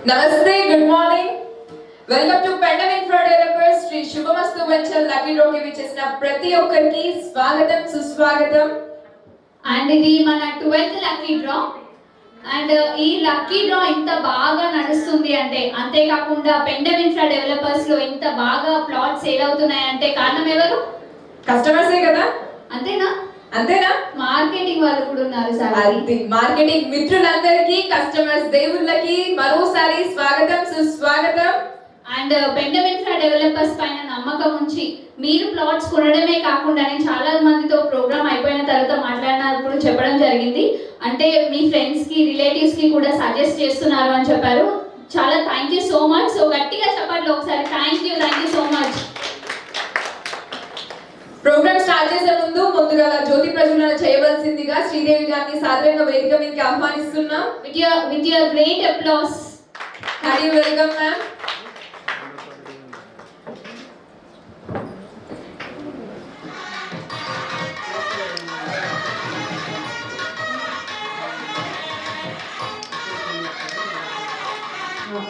నమస్తే, good morning. Welcome to Pendam infra developers Shri Shubhamastu venture lucky డ్రాకి విచ్చేసిన ప్రతి ఒక్కరికి స్వాగతం, సుస్వాగతం. అండ్ ఇది మన 12th లక్కీ డ్రా. అండ్ ఈ లక్కీ డ్రా ఇంత బాగా నడుస్తుంది అంటే, అంతేకాకుండా పెండమ్ ఇన్ఫ్రా డెవలపర్స్ లో ఇంత బాగా ప్లాట్స్ సేల్ అవుతున్నాయి అంటే కారణం ఎవరు? కస్టమర్సే కదా. అంతేనా? అంతేనా? మార్కెటింగ్ వాళ్ళు కూడా ఉన్నారు సార్. అది మార్కెటింగ్ మిత్రులందరికీ, కస్టమర్స్ దేవుళ్ళకి మరోసారి స్వాగతం, సుస్వాగతం. అండ్ పెండమ్ ఇన్ఫ్రా డెవలపర్స్ పైన నమ్మకం ఉంచి మీరు ప్లాట్స్ కొనడమే కాకుండా, నేను చాలా మందితో ప్రోగ్రామ్ అయిపోయిన తర్వాత మాట్లాడినప్పుడు చెప్పడం జరిగింది, అంటే మీ ఫ్రెండ్స్ కి, రిలేటివ్స్ కి కూడా సజెస్ట్ చేస్తున్నారు అని చెప్పారు. చాలా thank you so much. So గట్టిగా చెప్పండి ఒకసారి, thank you so much. Program start చేసే ముందుగా జ్యోతి ప్రజ్వలన చేయవలసిందిగా శ్రీదేవి గారిని సాదరంగా వేదిక మీదకి ఆహ్వానిస్తున్నాం. With your great applause. Hearty welcome ma'am.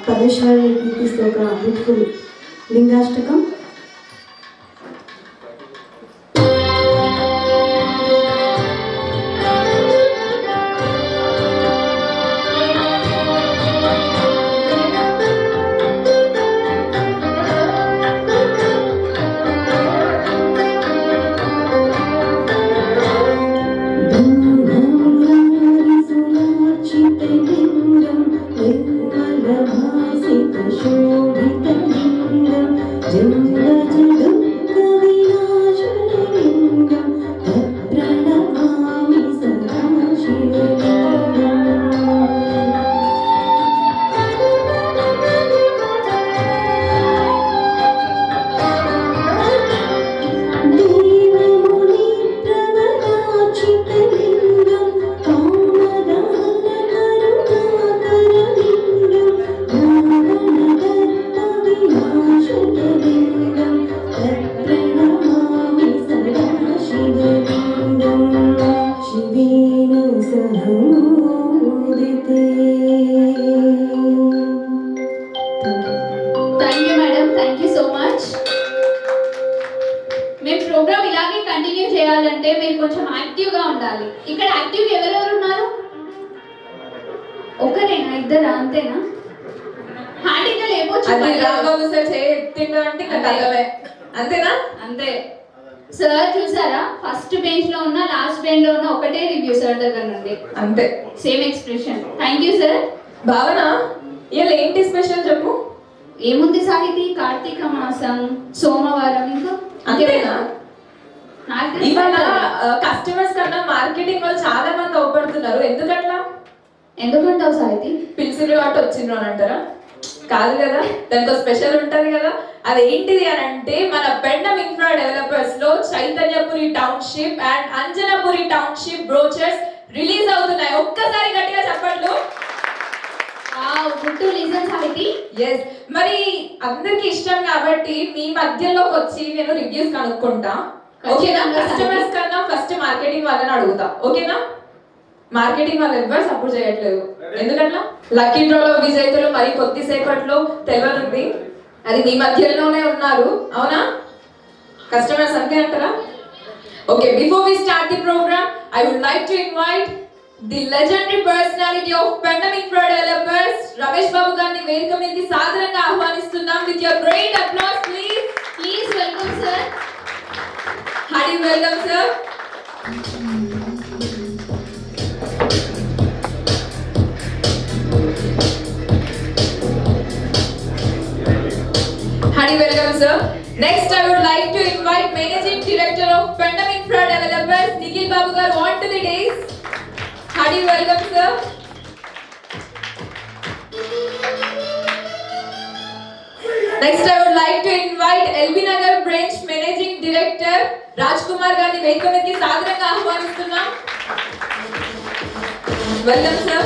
Parameshwari Keerthi శ్లోక బ్యూటిఫుల్ లింగాష్టకం. చేయాలంటే మీరు కొంచెం యాక్టివ్ గా ఉండాలి. ఇక్కడ యాక్టివ్ ఎవరెవరు ఉన్నారు? ఒకరేనా, ఇద్దరా? అంతేనా? హ్యాండిల్ లేకపోవచ్చు. అది రాఘవ సార్ చెప్తుందా అంటే కలవే. అంతేనా? అంతే. సార్ చూసారా, ఫస్ట్ బెంచ్ లో ఉన్న, లాస్ట్ బెంచ్ లో ఉన్న ఒకటే రివ్యూ సార్ దగ్గర నుండి. అంతే, same expression. Thank you sir. భావన, ఇలా ఏంటి స్పెషల్ చెప్పు. ఏముంది సాహితీ, కార్తీక మాసం, సోమవారం, ఇంకా అంతేనా? ఇవాళ కస్టమర్స్ కన్నా మార్కెటింగ్ వాళ్ళు చాలా మంది అవపడుతున్నారు. ఎందుకట్లా? ఎందుకంటావు సాహితీ? పిలిచిరు కాబట్టి వచ్చిండ్రు అని అంటారా? కాదు కదా, దానికి ఒక స్పెషల్ ఉంటది కదా. అది ఏంటిది అని అంటే, మన పెండమ్ ఇన్ఫ్రా డెవలపర్స్ లో Chaitanyapuri township and Anjanapuri township brochures release అవుతున్నాయి. ఒక్కసారి గట్టిగా చెప్పట్లు. Good to listen Sahithi. yes, మరి అందరికి ఇష్టం కాబట్టి మీ మధ్యలోకి వచ్చి నేను రివ్యూస్ కనుక్కుంటా. ఓకేనా? కస్టమర్స్ కన్నా ఫస్ట్ మార్కెటింగ్ వాళ్ళని అడుగుతా. ఓకేనా? మార్కెటింగ్ వాళ్ళు ఎవ్వరు సపోర్ట్ చేయట్లేదు. ఎందుకట్లా? లక్కీ డ్రాలో విజేతలు మరి కొద్దిసేపట్లో తెలియనుంది. అది మీ మధ్యలోనే ఉన్నారు. అవునా? కస్టమర్స్ అంతే అంటారా? Okay, before we start the program, I would like to invite the legendary personality of Pendam infra developers Ramesh Babu గారిని వేదిక మీదకి సాదరంగా ఆహ్వానిస్తున్నాం. With your great applause please welcome sir. Hearty welcome sir. Hearty welcome, sir. Next, I would like to invite Managing Director of Pendam Infra Developers, Nikhil Babu Gar, on to the dais. Hearty welcome, sir. Next, I would like to invite LB Nagar Branch Managing Director, Rajkumar Gandhi, వేదిక మీదకి సాదరంగా ఆహ్వానిస్తున్నాం. Welcome, sir.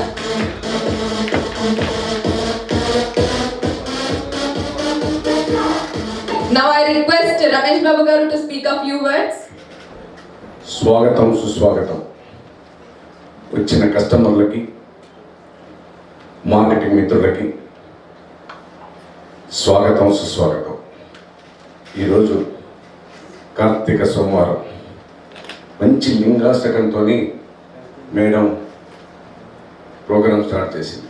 Now I request Ramesh Babu garu to speak a few words. స్వాగతం, సుస్వాగతం. వచ్చిన కస్టమర్లకి, marketing మిత్రులకి, స్వాగతం సుస్వాగతం. ఈరోజు కార్తీక సోమవారం మంచి లింగాష్టకంతో మేడం ప్రోగ్రాం స్టార్ట్ చేసింది.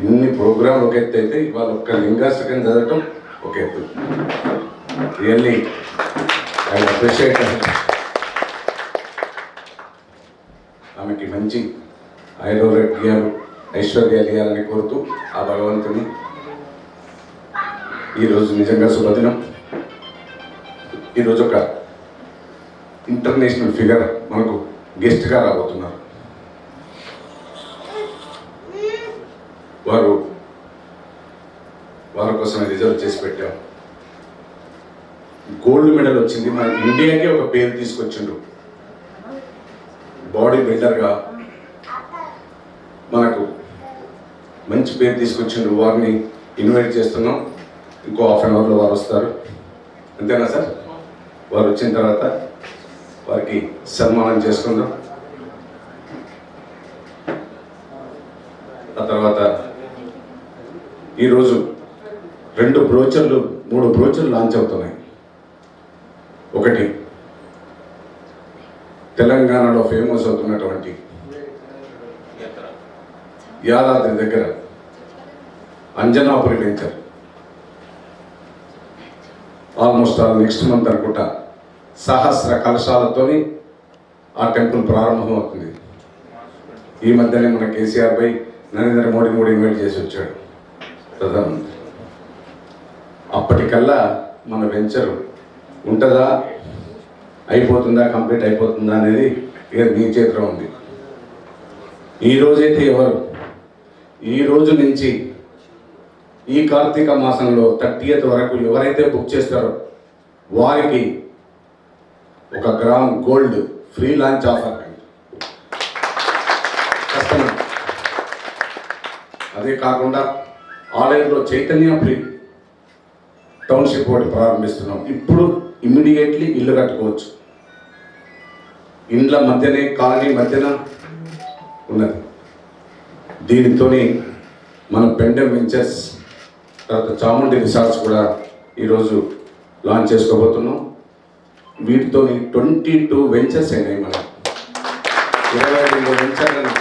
ఇన్ని ప్రోగ్రాం ఒక ఎత్తు అయితే ఇవాళ ఒక్క లింగాష్టకం చదవటం ఒక ఎత్తు. Really I appreciate. ఆమెకి మంచి ఆయుర్వేద ఐశ్వర్యాలు ఇవ్వాలని కోరుతూ ఆ భగవంతుని ఈరోజు నిజంగా శుభదినం. ఈరోజు ఒక ఇంటర్నేషనల్ ఫిగర్ మనకు గెస్ట్గా రాబోతున్నారు. వారి కోసమే రిజర్వ్ చేసి పెట్టాం. గోల్డ్ మెడల్ వచ్చింది. మన ఇండియాకి ఒక పేరు తీసుకొచ్చిండు. బాడీ బిల్డర్గా మనకు మంచి పేరు తీసుకొచ్చిండు. వారిని ఇన్వైట్ చేస్తున్నాం. ఇంకో హాఫ్ అన్ అవర్లో వారు వస్తారు. అంతేనా సార్? వారు వచ్చిన తర్వాత వారికి సన్మానం చేసుకుందాం. ఆ తర్వాత ఈరోజు 3 బ్రోచర్లు లాంచ్ అవుతున్నాయి. ఒకటి తెలంగాణలో ఫేమస్ అవుతున్నటువంటి యాదాద్రి దగ్గర అంజనాపురి వెంచర్. ఆల్మోస్ట్ నెక్స్ట్ మంత్ అనుకుంటా సహస్ర కలశాలతోని ఆ టెంపుల్ ప్రారంభం అవుతుంది. ఈ మధ్యనే మన కేసీఆర్ పై నరేంద్ర మోడీ కూడా ఇన్వైట్ చేసి వచ్చాడు ప్రధానమంత్రి. అప్పటికల్లా మన వెంచర్ ఉంటుందా, అయిపోతుందా, కంప్లీట్ అయిపోతుందా అనేది ఇక మీ చేతిలో ఉంది. ఈరోజైతే ఈ రోజు నుంచి ఈ కార్తీక మాసంలో 30th వరకు ఎవరైతే బుక్ చేస్తారో వారికి 1 gram gold free launch offer. Customer అదే కాకుండా ఆలయంలో చైతన్య ఫ్రీ టౌన్షిప్ ఒకటి ప్రారంభిస్తున్నాం. ఇప్పుడు ఇమ్మీడియట్లీ ఇల్లు కట్టుకోవచ్చు. ఇండ్ల మధ్యనే, కాలనీ మధ్యన ఉన్నది. దీనితో మన పెండెం వెంచర్స్ తర్వాత చాముండి రిసార్ట్స్ కూడా ఈరోజు లాంచ్ చేసుకోబోతున్నాం. వీటితో 22 వెంచర్స్ అయినాయి. మనం 22 వెంచర్లను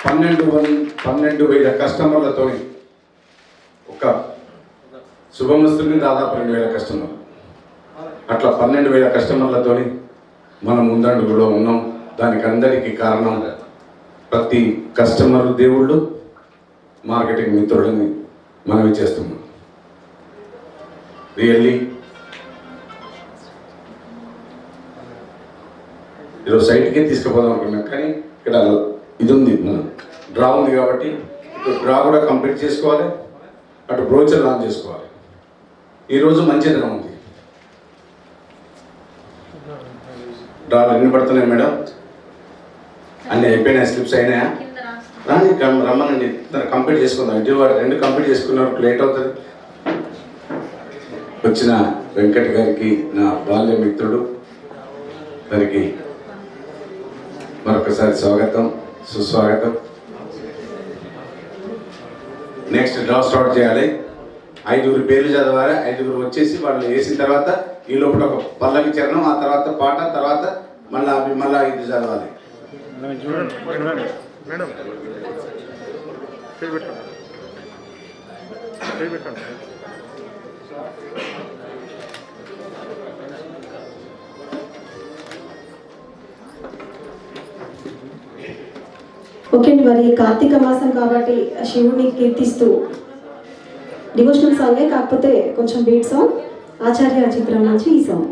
12,000 కస్టమర్లతో ఒక శుభమస్తుని దాదాపు 2,000 కస్టమర్లు, అట్లా 12,000 కస్టమర్లతో మనం ముందండులో ఉన్నాం. దానికి అందరికీ కారణం ప్రతి కస్టమర్ దేవుళ్ళు, మార్కెటింగ్ మిత్రులని మనవి చేస్తున్నాం. రియల్లీ ఈరోజు సైట్కే తీసుకుపోదాం అనుకున్నాం, కానీ ఇక్కడ ఇది ఉంది, మన డ్రా ఉంది కాబట్టి ఇప్పుడు డ్రా కూడా కంప్లీట్ చేసుకోవాలి, అటు బ్రోచర్ లాంచ్ చేసుకోవాలి. ఈరోజు మంచి దినం ఉంది. డ్రాలు ఎన్ని పడుతున్నాయి మేడం? అన్నీ అయిపోయినాయి, స్లిప్స్ అయినాయా? రమ్మనండి, కంప్లీట్ చేసుకుందాం. ఇటు వాడు 2 కంప్లీట్ చేసుకున్నారు, లేట్ అవుతుంది. వచ్చిన వెంకట్ గారికి, నా బాల్య మిత్రుడు, దానికి మరొకసారి స్వాగతం సుస్వాగతం. నెక్స్ట్ డ్రా స్టార్ట్ చేయాలి. 5 పేర్లు చదవాలి. 5 వచ్చేసి వాళ్ళు వేసిన తర్వాత ఈ లోపల ఒక పల్లవి చరణం, ఆ తర్వాత పాట, తర్వాత మళ్ళీ 5 చదవాలి. ఓకే అండి, మరి కార్తీక మాసం కాబట్టి శివుడిని కీర్తిస్తూ డివోషనల్ సాంగే, కాకపోతే కొంచెం బీట్ సాంగ్, ఆచార్య చిత్రం నుంచి ఈ సాంగ్.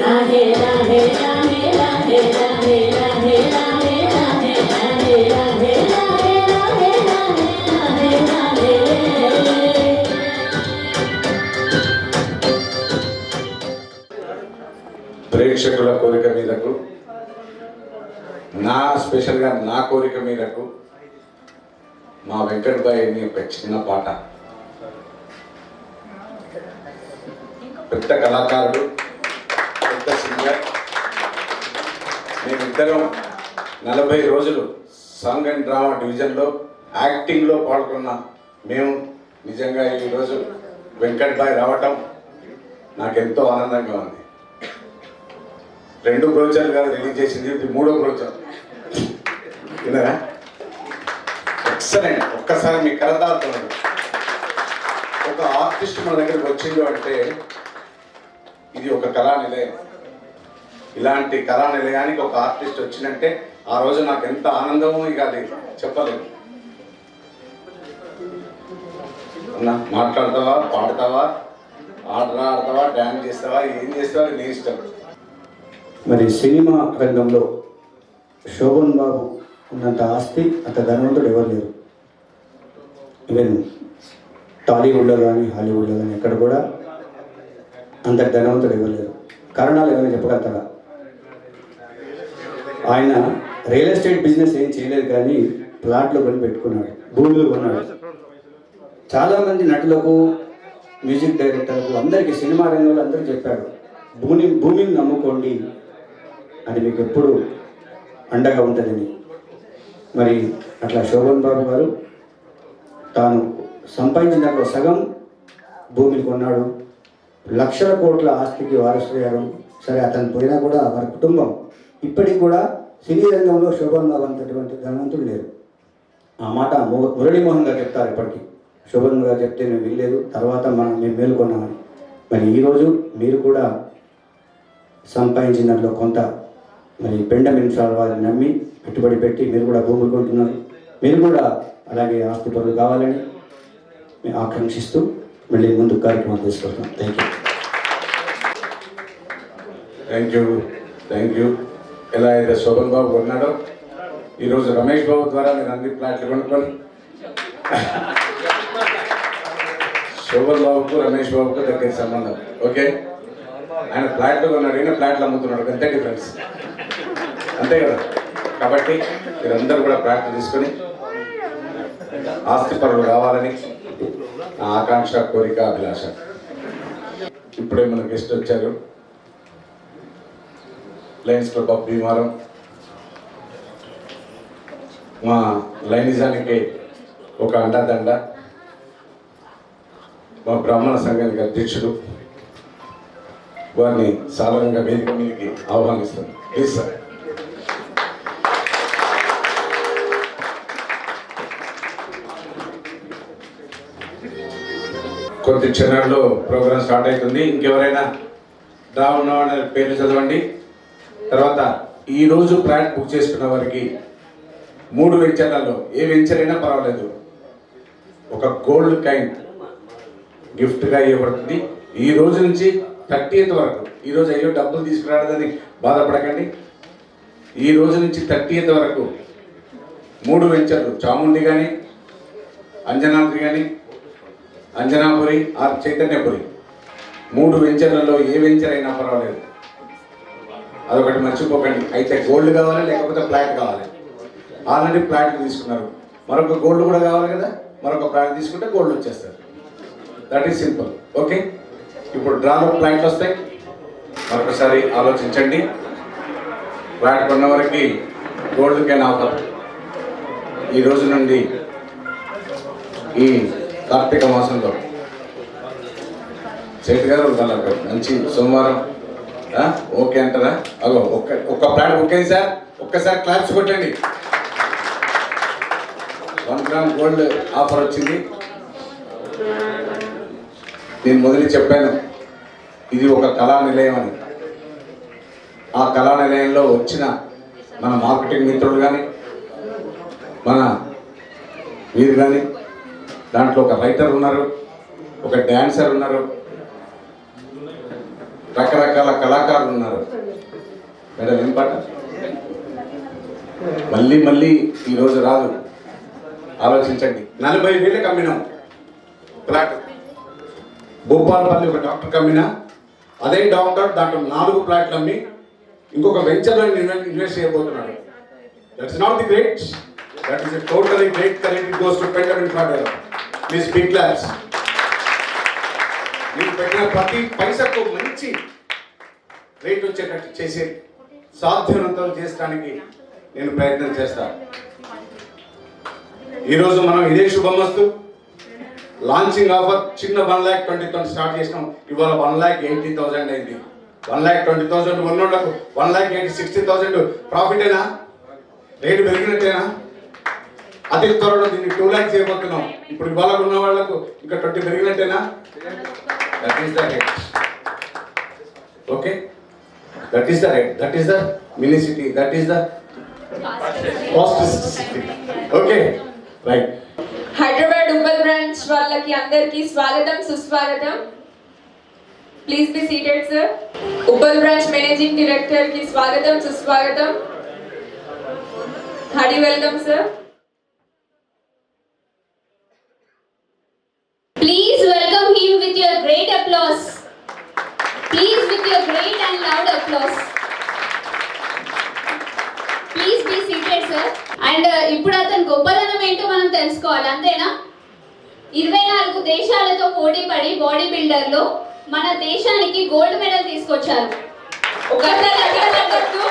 రాహే రాహే రాహే రాహే రాహే రాహే రాహే రాహే రాహే రాహే రాహే రాహే రాహే రాహే ప్రేక్షకుల కోరిక మీదకు స్పెషల్గా నా కోరిక మీదకు మా వెంకట్ భాయ్ని ఒక చిన్న పాట. పెద్ద కళాకారుడు, పెద్ద సింగర్. మేమిద్దరం 40 రోజులు సాంగ్ అండ్ డ్రామా డివిజన్లో యాక్టింగ్లో పాల్గొన్నాం. మేము నిజంగా ఈరోజు వెంకట్ భాయ్ రావటం నాకెంతో ఆనందంగా ఉంది. 2 బ్రోచర్లు కాదు రిలీజ్ చేసింది, ఇది 3వ బ్రోచర్. విన్నారా? ఎక్సలెంట్. ఒక్కసారి మీ కరతాలతో ఒక ఆర్టిస్ట్ మన దగ్గరికి వచ్చిండు అంటే ఇది ఒక కళా నిలయం. ఇలాంటి కళా నిలయానికి ఒక ఆర్టిస్ట్ వచ్చిందంటే ఆ రోజు నాకు ఎంత ఆనందమో ఇక అది చెప్పలేదు. అన్నా మాట్లాడతావా, పాడతావా, ఆడతావా, డ్యాన్స్ చేస్తావా, ఏం చేస్తావా నీ ఇష్టం. మరి సినిమా రంగంలో శోభన్ బాబు ఉన్నంత ఆస్తి అంత ధనవంతుడు ఎవరు లేరు. ఈవెన్ టాలీవుడ్లో కానీ హాలీవుడ్లో కానీ ఎక్కడ కూడా అంత ధనవంతుడు ఎవరు లేరు. కారణాలు ఏమైనా చెప్పగలుగుతారా? ఆయన రియల్ ఎస్టేట్ బిజినెస్ ఏం చేయలేదు, కానీ ప్లాట్లు కొని పెట్టుకున్నాడు, భూములు కొన్నాడు. చాలామంది నటులకు, మ్యూజిక్ డైరెక్టర్లకు, అందరికీ సినిమా రంగంలో అందరికీ చెప్పాడు, భూమిని నమ్ముకోండి అని మీకు ఎప్పుడు అండగా ఉంటుందని. మరి అట్లా శోభన్ బాబు గారు తాను సంపాదించిన దాంట్లో సగం భూమిని కొన్నాడు. లక్షల కోట్ల ఆస్తికి వారసుయ్యారు. సరే, అతను పోయినా కూడా వారి కుటుంబం ఇప్పటికి కూడా సినీ రంగంలో శోభన్ బాబు అంతటువంటి ధనవంతుడు లేరు. ఆ మాట మురళీమోహన్ గారు చెప్తారు ఎప్పటికీ. శోభన్ గారు చెప్తే మేము వెళ్ళలేదు, తర్వాత మేము మేలుకొన్నామని. మరి ఈరోజు మీరు కూడా సంపాదించిన దాంట్లో కొంత మరి బెండమిన్ షాల్ వారిని నమ్మి పెట్టుబడి పెట్టి మీరు కూడా భూములు కొంటున్నారు. మీరు కూడా అలాగే ఆస్తి పనులు కావాలని మేము ఆకాంక్షిస్తూ మళ్ళీ ముందు కార్యక్రమం తీసుకొస్తాం. Thank you. ఎలా అయితే శోభన్ బాబు కొన్నాడో ఈరోజు రమేష్ బాబు ద్వారా మీరు అన్ని ప్లాట్లు కొనుక్కొని శోభన్ బాబుకు రమేష్ బాబుకు దగ్గర సంబంధం. ఓకే, ఆయన ఫ్లాట్లు కొన్నాడు, ఈయన ఫ్లాట్లు అమ్ముతున్నాడు, అంతే డిఫరెన్స్, అంతే కదా. కాబట్టి మీరందరూ కూడా ఫ్లాట్లు తీసుకొని ఆస్తి పనులు కావాలని నా ఆకాంక్ష, కోరిక, అభిలాష. ఇప్పుడే మన గెస్ట్ వచ్చారు, లయన్స్ క్లబ్ ఆఫ్ భీమారం, మా లైనిజానికి ఒక అండదండ, మా బ్రాహ్మణ సంఘానికి అధ్యక్షుడు. వారిని సాధారణంగా వేదిక మీదకి ఆహ్వానిస్తాను. Please sir. కొద్ది క్షణాల్లో ప్రోగ్రామ్ స్టార్ట్ అవుతుంది. ఇంకెవరైనా డ్రా ఉన్న వాళ్ళ పేర్లు చదవండి. తర్వాత ఈరోజు ఫ్లాట్ బుక్ చేసుకున్న వారికి 3 వెంచర్లలో ఏ వెంచర్ అయినా పర్వాలేదు, ఒక గోల్డ్ కాయిన్ గిఫ్ట్గా ఇవ్వబడుతుంది. ఈ రోజు నుంచి 30th వరకు. ఈరోజు అయ్యో డబ్బులు తీసుకురాలేదని బాధపడకండి. ఈ రోజు నుంచి 30th వరకు 3 వెంచర్లు, చాముండి కానీ, అంజనాద్రి కానీ, అంజనాపురి ఆర్ చైతన్యపురి, 3 వెంచర్లలో ఏ వెంచర్ అయినా పర్వాలేదు. అదొకటి మర్చిపోకండి. అయితే గోల్డ్ కావాలి, లేకపోతే ఫ్లాట్ కావాలి. ఆల్రెడీ ఫ్లాట్ తీసుకున్నారు, మరొక గోల్డ్ కూడా కావాలి కదా, మరొక ఫ్లాట్ తీసుకుంటే గోల్డ్ వచ్చేస్తారు. That is simple. ఓకే, ఇప్పుడు డ్రాలో ఫ్లాట్లు వస్తాయి. మరొకసారి ఆలోచించండి. ఫ్లాట్ కొన్న వరకు గోల్డ్ క్యాన్ ఆఫర్. ఈ రోజు నుండి ఈ కార్తీక మాసంలో సేట్ గారు మంచి సోమవారం ఓకే అంటారా? అగో ఒక్క ఫ్లాట్ బుక్ అయింది సార్, ఒక్కసారి క్లాప్స్ కొట్టండి. 1 గ్రామ్ గోల్డ్ ఆఫర్ వచ్చింది. నేను మొదలు చెప్పాను, ఇది ఒక కళా నిలయం అని. ఆ కళా నిలయంలో వచ్చిన మన మార్కెటింగ్ మిత్రులు కానీ, మన మీరు కానీ, దాంట్లో ఒక రైటర్ ఉన్నారు, ఒక డ్యాన్సర్ ఉన్నారు, రకరకాల కళాకారులు ఉన్నారు. మేడం ఏం పాట? మళ్ళీ మళ్ళీ ఈరోజు రాదు, ఆలోచించండి. 40,000 అమ్మినాం ఫ్లాట్. భూపాలపల్లి ఒక డాక్టర్ అమ్మినా, అదే డాక్టర్ దాంట్లో 4 ఫ్లాట్లు అమ్మి ఇంకొక వెంచర్లో ఇన్వెస్ట్ చేయబోతున్నాడు. That's not the great, that is a totally great credit goes to Pendam infra developers. Please big claps. మీరు పెట్టిన ప్రతి పైసకు మంచి రేట్ వచ్చేటట్టు చేసే సాధ్యమంతం చేయడానికి నేను ప్రయత్నం చేస్తాను. ఈరోజు మనం ఇదే శుభమస్తు లాంచింగ్ ఆఫర్ చిన్న 1,20,000 స్టార్ట్ చేసినాం. ఇవాళ 1,80,000 అయింది. 1,20,000 ఉన్నోళ్లకు 1,60,000 ప్రాఫిటేనా? రేటు పెరిగినట్టేనా? అతి త్వరలో దీన్ని 2 lakhs చేయబోతున్నాం. ఇప్పుడు ఇవాళ ఉన్న వాళ్ళకు ఇంకా 20 పెరిగినట్టేనా? That is the rate. Okay, that is the rate, that is the mini city, that is the cost city. Okay, right. Hyderabad Uppal branch వాళ్ళకి అందరికీ స్వాగతం, సుస్వాగతం. Please be seated sir. Uppal branch managing director కి స్వాగతం, సుస్వాగతం. Hearty welcome sir. Please welcome him with your great applause. Please with your great and loud applause. Please be seated, sir. And ఇప్పుడు అతని గొప్పదనం ఏంటో మనం తెలుసుకోవాలి, అంతేనా? 24 దేశాలతో పోటీ పడి బాడీ బిల్డర్ లో మన దేశానికి గోల్డ్ మెడల్ తీసుకొచ్చారు. ఒకసారి అక్కడ చెప్పొద్దు.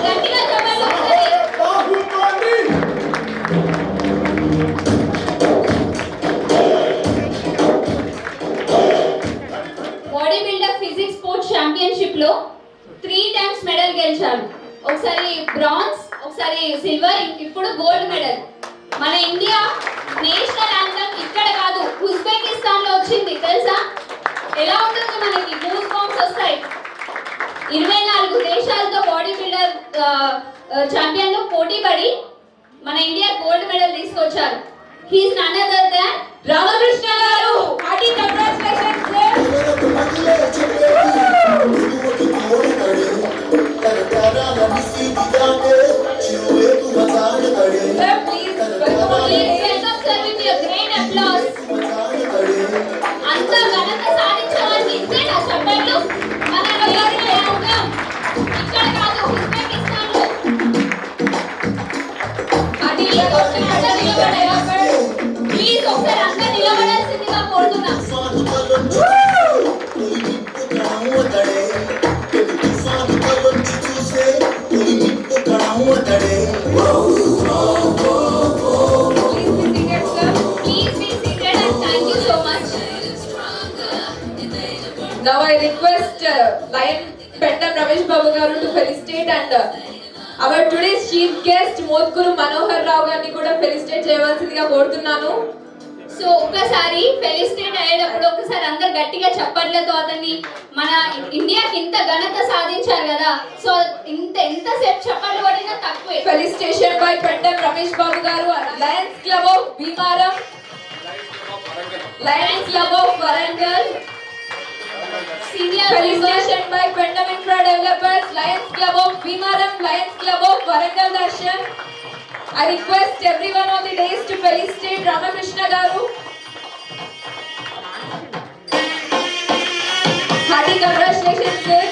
గట్టిగా చెప్పండి ఒకసారి. Body builder physics sports championship లో 3 times మెడల్ గెలిచారు. ఒకసారి బ్రాంజ్, ఒకసారి సిల్వర్, ఇప్పుడు గోల్డ్ మెడల్. మన ఇండియా నేషనల్ యాంథమ్ ఇక్కడ కాదు, ఉజ్బెకిస్తాన్ లో వచ్చింది, తెలుసా? ఎలా ఉంటుంది మనకి? గూస్ బాంబ్స్ వస్తాయి. 24 దేశాలతో బాడీ బిల్డర్ ఛాంపియన్ లో పోటీ పడి మన ఇండియా గోల్డ్ మెడల్ తీసుకొచ్చారు. He is none other than Ramakrishna గారు. Hearty congratulations sir. Sir please welcome sir with your great applause. అంత ఘనత సాధించడానికి ఇంతేనా చెప్పండి? మన నేషనల్ యాంథమ్ ఇక్కడ కాదు, ఉజ్బెకిస్తాన్ లో. హార్టీ ప్లీజ్ ఒకసారి అందరూ నిలబడాల్సిందిగా కోరుతున్నాం. Please be seated and thank you so much. Now I request Lion Pendam Ramesh Babu garu to felicitate and our today's chief guest Motkuru Manohar Rao గారిని కూడా felicitate చేయవలసిందిగా కోరుతున్నాను. సో ఒక్కసారి felicitate అయ్యేటప్పుడు ఒకసారి అందరు గట్టిగా చప్పట్లతో అతన్ని మన ఇండియాకి ఇంత ఘనత సాధించారు కదా, సో ఎంతసేపు చప్పట్లు పడినా తక్కువే. Felicitation by Pendam Ramesh Babu garu, Lions Club of Bhimaram, Lions Club of Warangal. Senior Felicitation by Pendam Infra Developers, Lions Club of Bhimaram, Lions Club of Warangal Darshan. I request everyone on the dais to felicitate Ramakrishna garu. Hearty congratulations sir.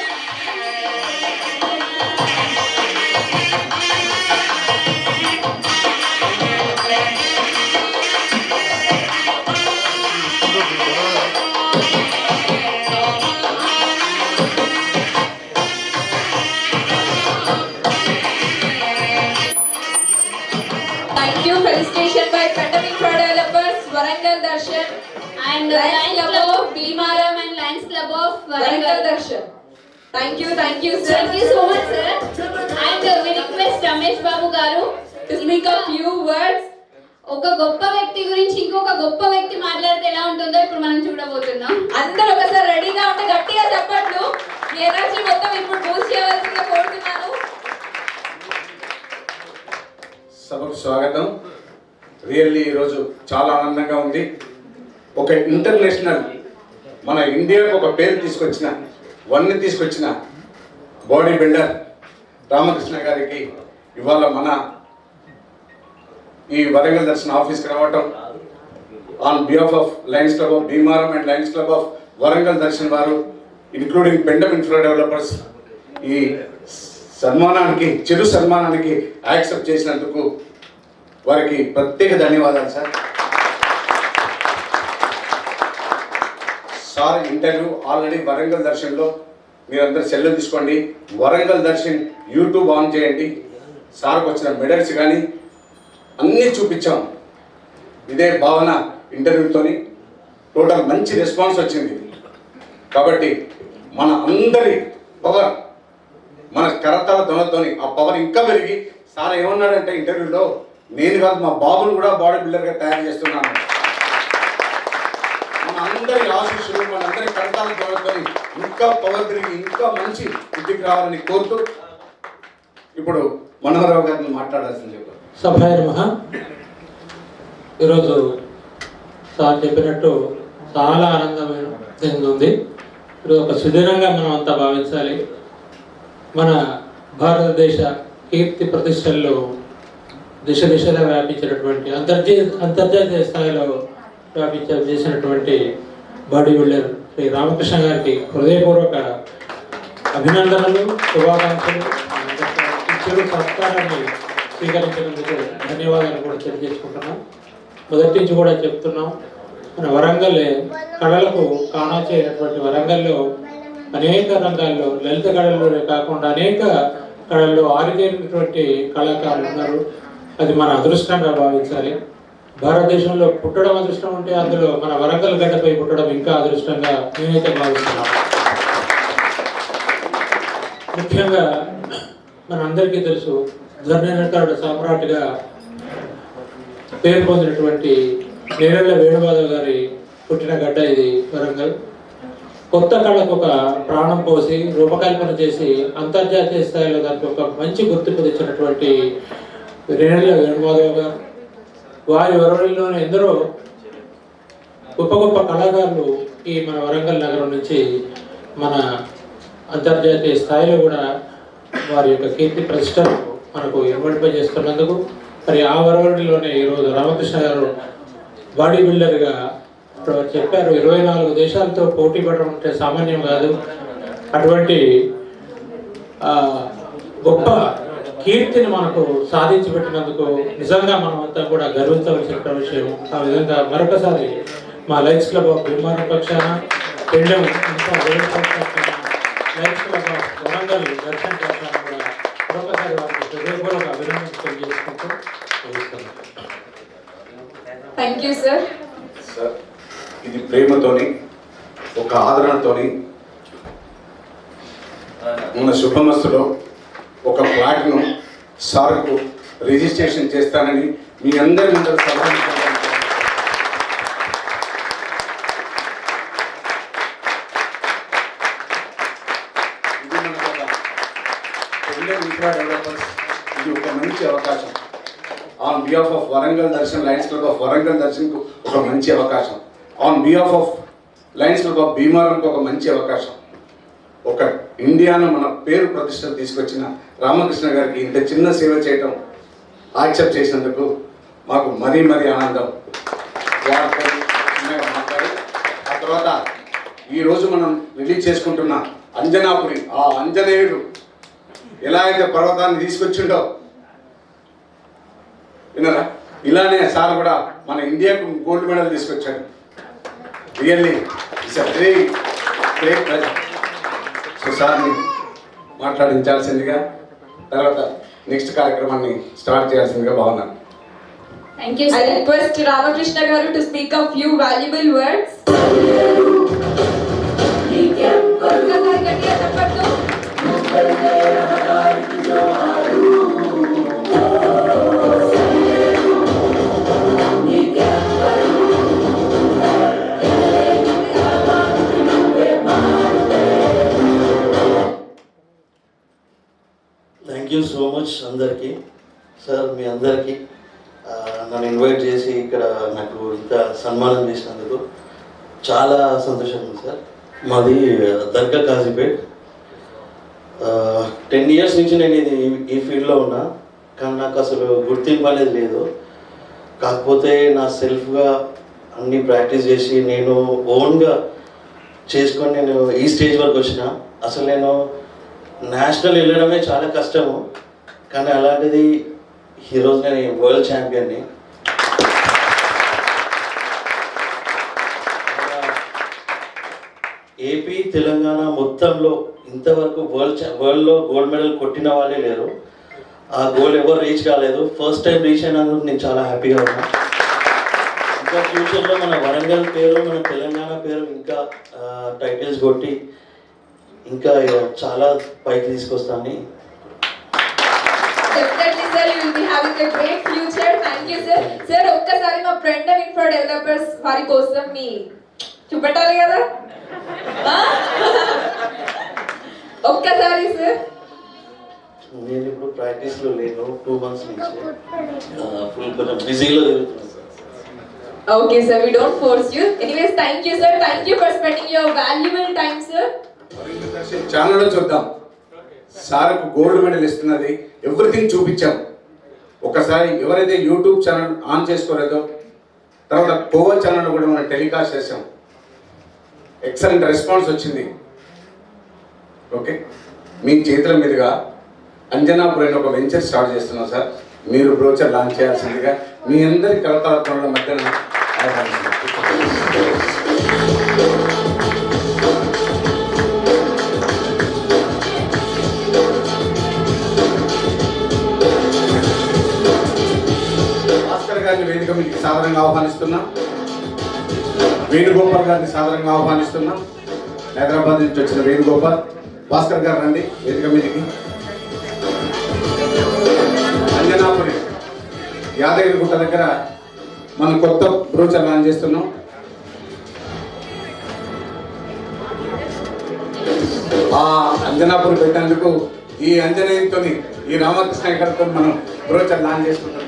Thank you. Felicitation by Pendam Infra Developers, Warangal Darshan and Lions Lions Club Club of of Bhimaram and Lions Club of Warangal Warangal. Darshan. Thank you sir. Thank you so much sir. And we request Ramesh Babu garu To speak a few words. ఒక గొప్ప వ్యక్తి గురించి ఇంకొక గొప్ప వ్యక్తి మాట్లాడితే ఎలా ఉంటుందో ఇప్పుడు మనం చూడబోతున్నాం. అందరూ ఒకసారి రెడీగా ఉంటే గట్టిగా చెప్పండి. మీ ఎనర్జీ మొత్తం ఇప్పుడు బూస్ట్ చేయవలసిందిగా కోరుతున్నాను. సభకు స్వాగతం. రియల్లీ ఈరోజు చాలా ఆనందంగా ఉంది. ఒక ఇంటర్నేషనల్ మన ఇండియాకు ఒక పేరు తీసుకొచ్చిన వన్ని తీసుకొచ్చిన బాడీ బిల్డర్ రామకృష్ణ గారికి ఇవాళ మన ఈ వరంగల్ దర్శన్ ఆఫీస్కి రావటం on behalf of Lions club of Bhimaram and Lions club of Warangal Darshan వారు ఇంక్లూడింగ్ పెండమ్ ఇన్ఫ్రా డెవలపర్స్ ఈ సన్మానానికి చిరు సన్మానానికి యాక్సెప్ట్ చేసినందుకు వారికి ప్రత్యేక ధన్యవాదాలు sir. Sir interview already Warangal దర్శన్లో మీరందరూ సెల్లు తీసుకోండి. వరంగల్ దర్శన్ యూట్యూబ్ ఆన్ చేయండి. సార్కి వచ్చిన మెడల్స్ కానీ అన్నీ చూపించాం. ఇదే భావన ఇంటర్వ్యూతోని టోటల్ మంచి రెస్పాన్స్ వచ్చింది. కాబట్టి మన అందరి పవర్ మన కరతాల ధ్వనితోని ఆ పవర్ ఇంకా పెరిగి సార్ ఏమన్నాడంటే ఇంటర్వ్యూలో, నేను కాదు మా బాబును కూడా బాడీ బిల్డర్గా తయారు చేస్తున్నాను. మన అందరి ఆశీస్సులు మన అందరి కరతాల ధ్వనితోని ఇంకా పవర్ పెరిగి ఇంకా మంచి వృద్ధికి రావాలని కోరుతూ ఇప్పుడు మనోహరరావు గారిని మాట్లాడాల్సింది చెప్పారు. సభాయ నమః. ఈరోజు సార్ చెప్పినట్టు చాలా ఆనందమైన ఉంది. ఇది ఒక సుదినంగా మనం అంతా భావించాలి. మన భారతదేశ కీర్తి ప్రతిష్టల్లో దిశలా వ్యాపించినటువంటి అంతర్జాతీయ స్థాయిలో చేసినటువంటి బాడీ బిల్డర్ శ్రీ రామకృష్ణ గారికి హృదయపూర్వక అభినందనలు, శుభాకాంక్షలు. ఇచ్చిన సత్కారాన్ని స్వీకరించినందుకు ధన్యవాదాలు కూడా తెలియజేసుకుంటున్నాం. మొదటి నుంచి కూడా చెప్తున్నాం, మన వరంగల్ కళలకు కాణాచి అయినటువంటి వరంగల్లో అనేక రంగాల్లో లలిత కళల్లోనే కాకుండా అనేక కళల్లో ఆరితేరినటువంటి కళాకారులు ఉన్నారు. అది మన అదృష్టంగా భావించాలి. భారతదేశంలో పుట్టడం అదృష్టం ఉంటే అందులో మన వరంగల్ గడ్డపై పుట్టడం ఇంకా అదృష్టంగా నేనైతే భావిస్తున్నాను. ముఖ్యంగా మనందరికీ తెలుసు, ధ్వనికారుడు సామ్రాట్గా పేరు పొందినటువంటి నేరెళ్ళ వేణుమాధవ్ గారి పుట్టిన గడ్డ ఇది వరంగల్. కొత్త కళకు ఒక ప్రాణం పోసి రూపకల్పన చేసి అంతర్జాతీయ స్థాయిలో దానికి ఒక మంచి గుర్తింపు తెచ్చినటువంటి నేరెళ్ళ వేణుమాధవ్ గారు, వారి వరంగల్లోనే ఎందరో గొప్ప గొప్ప కళాకారులు ఈ మన వరంగల్ నగరం నుంచి మన అంతర్జాతీయ స్థాయిలో కూడా వారి యొక్క కీర్తి ప్రతిష్టలు మనకు ఇన్వైట్ చేస్తున్నందుకు మరి ఆ వరంగల్లోనే ఈరోజు రామకృష్ణ గారు బాడీ బిల్డర్గా చెప్పారు. 24 దేశాలతో పోటీ పడడం అంటే సామాన్యం కాదు. అటువంటి గొప్ప కీర్తిని మనకు సాధించి పెట్టినందుకు నిజంగా మనం అంతా కూడా గర్వించవలసిన విషయం. ఆ విధంగా మరొకసారి మా లయన్స్ క్లబ్ ఆఫ్ భీమారం పక్షాన, Pendem Lions club of Warangal Darshan పక్షాన కూడా మరొకసారి వారికి హృదయపూర్వక అభినందనలు తెలియజేసుకుంటూ ముగిస్తున్నాను. Thank you sir. సార్ ఇది ప్రేమతోని ఒక ఆదరణతోని మన శుభమస్తులో ఒక ప్లాట్ను సార్కు రిజిస్ట్రేషన్ చేస్తానని మీ అందరి ముందర డెవలపర్స్ ఇది ఒక మంచి అవకాశం. On behalf of Warangal Darshan lions club of Warangal దర్శన్కు ఒక మంచి అవకాశం. On behalf of Lions club of భీమారంకు ఒక మంచి అవకాశం. ఒక ఇండియాను మన పేరు ప్రతిష్టలు తీసుకొచ్చిన రామకృష్ణ గారికి ఇంత చిన్న సేవ చేయటం యాక్సెప్ట్ చేసినందుకు మాకు మరీ ఆనందం. వారితో మాట్లాడి ఆ తర్వాత ఈరోజు మనం రిలీజ్ చేసుకుంటున్న అంజనాపురి, ఆ అంజనేయుడు ఎలా అయితే పర్వతాన్ని తీసుకొచ్చిండో విన్నారా, ఇలానే సార్ కూడా మన ఇండియాకు గోల్డ్ మెడల్ తీసుకొచ్చాడు. Really it's a very great pleasure. So సార్ని మాట్లాడించాల్సిందిగా, తర్వాత నెక్స్ట్ కార్యక్రమాన్ని స్టార్ట్ చేయాల్సిందిగా బాగున్నాను. Thank you, I sir. request Ramakrishna Garu to speak a few valuable words. ఒక్కసారి గట్టిగా చెప్పండి. థ్యాంక్ యూ సో మచ్ అందరికీ. సార్ మీ అందరికీ నన్ను ఇన్వైట్ చేసి ఇక్కడ నాకు ఇంత సన్మానం చేసినందుకు చాలా సంతోషంగా ఉంది సార్. మాది దర్గా కాజీపేట్. 10 years నుంచి నేను ఈ ఫీల్డ్లో ఉన్నా, కానీ నాకు అసలు గుర్తింపు అనేది లేదు. కాకపోతే నా సెల్ఫ్గా అన్ని ప్రాక్టీస్ చేసి నేను ఓన్గా చేసుకొని నేను ఈ స్టేజ్ వరకు వచ్చిన. అసలు నేను నేషనల్ వెళ్ళడమే చాలా కష్టము, కానీ అలాంటిది ఈరోజు నేను వరల్డ్ ఛాంపియన్ని. ఏపీ తెలంగాణ మొత్తంలో ఇంతవరకు వరల్డ్లో గోల్డ్ మెడల్ కొట్టిన వాళ్ళే లేరు. ఆ గోల్ ఎవరు రీచ్ కాలేదు. ఫస్ట్ టైం రీచ్ అయినందుకు నేను చాలా హ్యాపీగా ఉన్నా. ఇంకా ఫ్యూచర్లో మన వరంగల్ పేరు, మన తెలంగాణ పేరు ఇంకా టైటిల్స్ కొట్టి ఇంకా చాలా పైకి తీసుకొస్తానని. Definitely sir, you will be having a great future. Thank you sir. Sir, ఒక్కసారి మా ఫ్రెండ్ ఇన్ఫ్రా డెవలపర్స్ వారి కోసం మీ చూపెట్టాలి కదా, ఒక్కసారి సార్. నేను ఇప్పుడు ప్రాక్టీస్లో లేను, 2 months నుంచి ఫుల్ కొంచెం బిజీలో జరుగుతున్నాను sir. Okay sir, we don't force you. Anyways, thank you sir. Thank you for spending your valuable time sir. ఛానల్లో చూద్దాం. సార్కు గోల్డ్ మెడల్ ఇస్తున్నది ఎవ్రీథింగ్ చూపించాం. ఒకసారి ఎవరైతే యూట్యూబ్ ఛానల్ ఆన్ చేసుకోలేదో, తర్వాత కోవా ఛానల్ కూడా మనం టెలికాస్ట్ చేసాం. ఎక్సలెంట్ రెస్పాన్స్ వచ్చింది. ఓకే, మీ చేతుల మీదుగా అంజనాపురం అనే ఒక వెంచర్ స్టార్ట్ చేస్తున్నాం సార్. మీరు బ్రోచర్ లాంచ్ చేయాల్సిందిగా మీ అందరి కలతాత్మల మధ్యన భాస్కర్ గారిని వేదిక మీకు సాధారణంగా ఆహ్వానిస్తున్నాం. వేణుగోపాల్ గారిని సాధారణంగా ఆహ్వానిస్తున్నాం. హైదరాబాద్ నుంచి వచ్చిన వేణుగోపాల్, భాస్కర్ గారు రండి వేదిక మీదకి. అంజనాపురి యాదగిరిగుట్ట దగ్గర మనం కొత్త బ్రోచర్ లాంచ్ చేస్తున్నాం. ఆ అంజనాపురి పెట్టేందుకు ఈ అంజనేయంతో, ఈ రామకృష్ణ గారితో మనం బ్రోచర్ లాంచ్ చేసుకుంటున్నాం.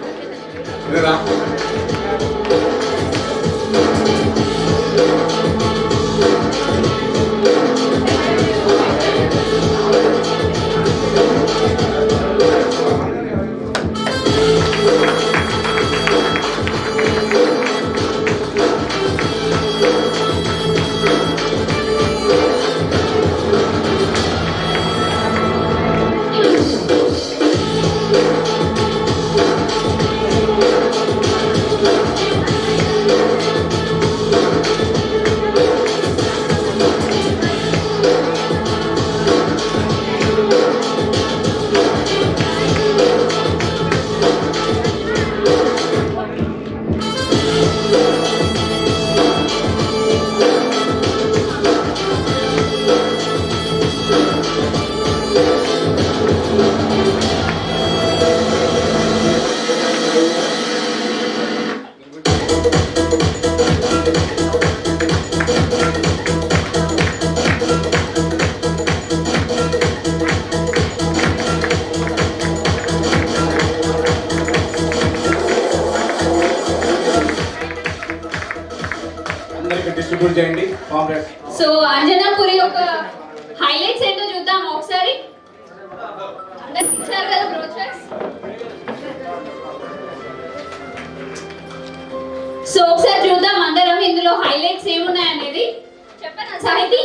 డిస్ట్రిబ్యూట్ చేయండి. సో అంజనాపురి యొక్క హైలైట్స్ ఏంటో చూద్దాం ఒకసారి. ఇచ్చారు కదా బ్రోచర్స్. సో ఒకసారి చూద్దాం అందరం ఇందులో హైలైట్స్ ఏమున్నాయి అనేది. చెప్పనా Sahithi?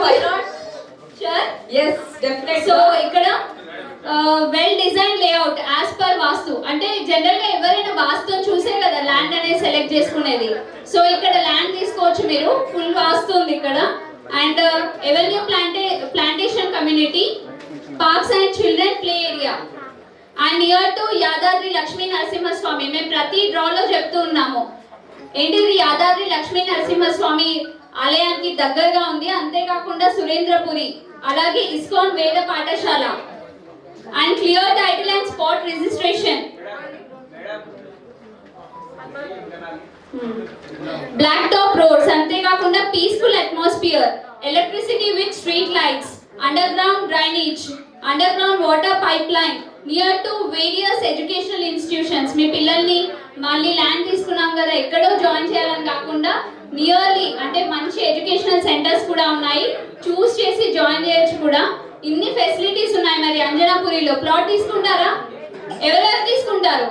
Why not? Sure. Yes, definitely. So ఇక్కడ well design layout as per vastu. అంటే జనరల్ గా ఎవరైనా వాస్తు చూసే కదా ల్యాండ్ అనేది సెలెక్ట్ చేసుకునేది. సో ఇక్కడ ల్యాండ్ తీసుకోవచ్చు మీరు, ఫుల్ వాస్తు ఉంది ఇక్కడ. And avenue plantation community, parks and children play area, and near to Yadadri Lakshmi Narasimhaswamy. మేము ప్రతి డ్రాలో చెప్తూ ఉన్నాము ఏంటిది, యాదాద్రి లక్ష్మీ నరసింహస్వామి ఆలయానికి దగ్గరగా ఉంది. అంతేకాకుండా సురేంద్రపురి, అలాగే ఇస్కాన్ వేద పాఠశాల, and clear title and spot registration, black top roads, అంతేకాకుండా peaceful atmosphere, electricity with street lights, underground drainage, underground water pipeline, near to various educational institutions. మీ పిల్లల్ని మళ్ళీ ల్యాండ్ తీసుకున్నాం కదా ఎక్కడో జాయిన్ చేయాలని కాకుండా నియర్లీ అంటే మంచి ఎడ్యుకేషనల్ సెంటర్స్ కూడా ఉన్నాయి, చూస్ చేసి జాయిన్ చేయొచ్చు కూడా. ఇన్ని ఫెసిలిటీస్ ఉన్నాయి. మరి అంజనాపురిలో ప్లాట్ తీసుకుంటారా? ఎవరెవరు తీసుకుంటారు?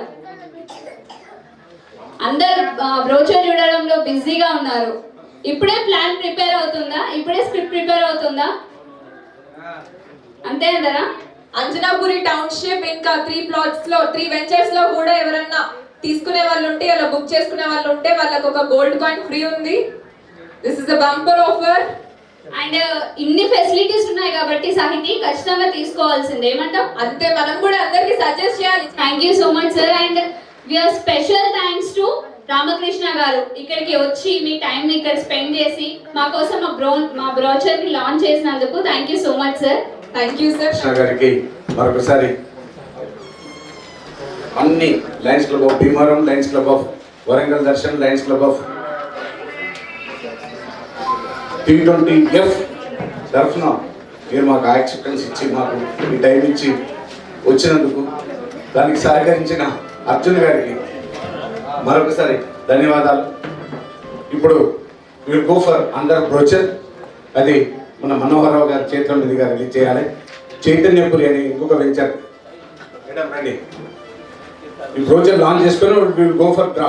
అందరు బ్రోచర్ చూడడంలో బిజీగా ఉన్నారు. ఇప్పుడే ప్లాన్ ప్రిపేర్ అవుతుందా? ఇప్పుడే స్క్రిప్ట్ ప్రిపేర్ అవుతుందా? అంతే అంటారా? అంజనాపురి టౌన్షిప్ ఇంకా 3 plots లో 3 ventures లో కూడా ఎవరన్నా తీసుకునే వాళ్ళు ఉంటే అలా బుక్ చేసుకునే వాళ్ళు ఉంటే వాళ్ళకి ఒక గోల్డ్ కాయిన్ ఫ్రీ ఉంది. This is a bumper offer. And ఇన్ని ఫెసిలిటీస్ ఉన్నాయి కాబట్టి సాహితి ఖచ్చితంగా తీసుకోవాల్సిందే. ఏమంటాం? అంతే, మనం కూడా అందరికి సజెస్ట్ చేయాలి. Thank you so much sir. And we are special thanks to Ramakrishna garu, ఇక్కడికి వచ్చి మీ టైం ఇక్కడ స్పెండ్ చేసి మా కోసం మా బ్రోచర్ ని లాంచ్ చేసినందుకు thank you so much sir. Thank you sir. Krishna గారికి మరొకసారి అన్ని Lions club of Bhimavaram, lions club of Warangal Darshan, lions club of T20F తరఫున మీరు మాకు యాక్సెప్టెన్స్ ఇచ్చి మాకు ఈ టైం ఇచ్చి వచ్చినందుకు దానికి సహకరించిన అర్జున్ గారికి మరొకసారి ధన్యవాదాలు. ఇప్పుడు will go for under brochure. అది మన మనోహరరావు గారి చేతుల మీదుగా రిలీజ్ చేయాలి. చైతన్యపురి అని ఇంకొక వెంచర్. మేడం రండి, ఈ బ్రోచర్ లాంచ్ చేసుకొని will go for draw.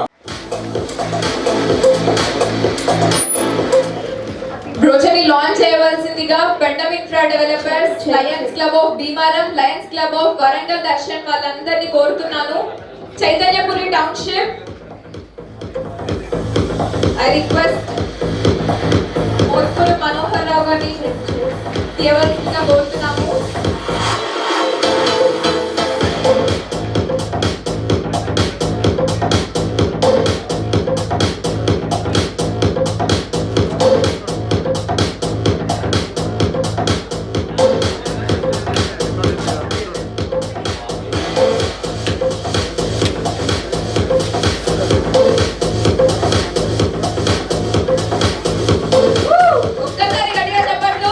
Brochure ని లాంచ్ చేయవలసిందిగా Pendam infra developers, lions club of Bhimavaram, lions club of Warangal Darshan వాళ్ళందరినీ కోరుతున్నాను. Chaitanyapuri township, I request Motkuru Manohar Rao గారిని తీయవలసిందిగా కోరుతున్నాము. ఒక్కసారి గట్టిగా చెప్పండి.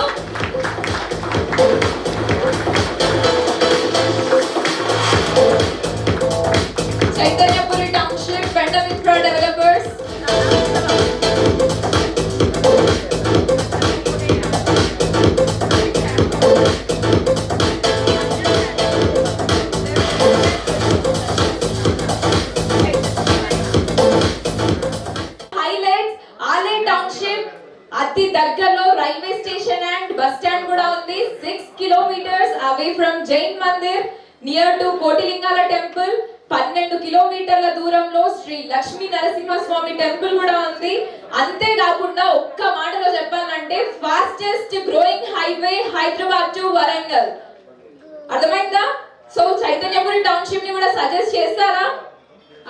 Chaitanyapuri township, Pendam infra developers. Highlights ఆలే టౌన్షిప్, అతి దగ్గరలో railway station and bus stand కూడా ఉంది. 6 kilometers away from Jain Mandir, near to Kotilingala temple. 12 kilometerల దూరంలో శ్రీ లక్ష్మీ నరసింహస్వామి టెంపుల్ కూడా ఉంది. అంతేకాకుండా ఒక్క మాటలో చెప్పాలంటే fastest growing highway Hyderabad to Warangal. అర్థమైందా? సో చైతన్యపురి టౌన్షిప్ ని కూడా సజెస్ట్ చేస్తారా?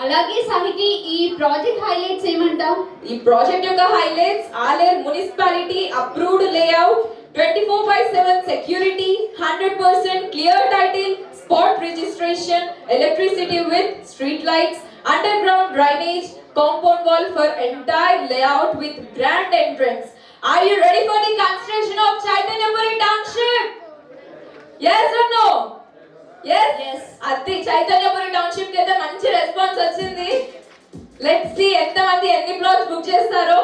అలాగే సాహితి, ఈ ప్రాజెక్ట్ హైలైట్స్ ఏమంటావు? ఈ ప్రాజెక్ట్ యొక్క highlights Aler municipality approved layout, 24/7 security, 100% clear title, spot registration, electricity with street lights, underground drainage, compound wall for entire layout with grand entrance. Are you ready for the construction of Chaitanyapuri Township? Yes or no? Yes? Yes. అది Chaitanyapuri township కి అయితే మంచి response వచ్చింది. Let's see ఎంతమంది ఎన్ని plots book చేస్తారో.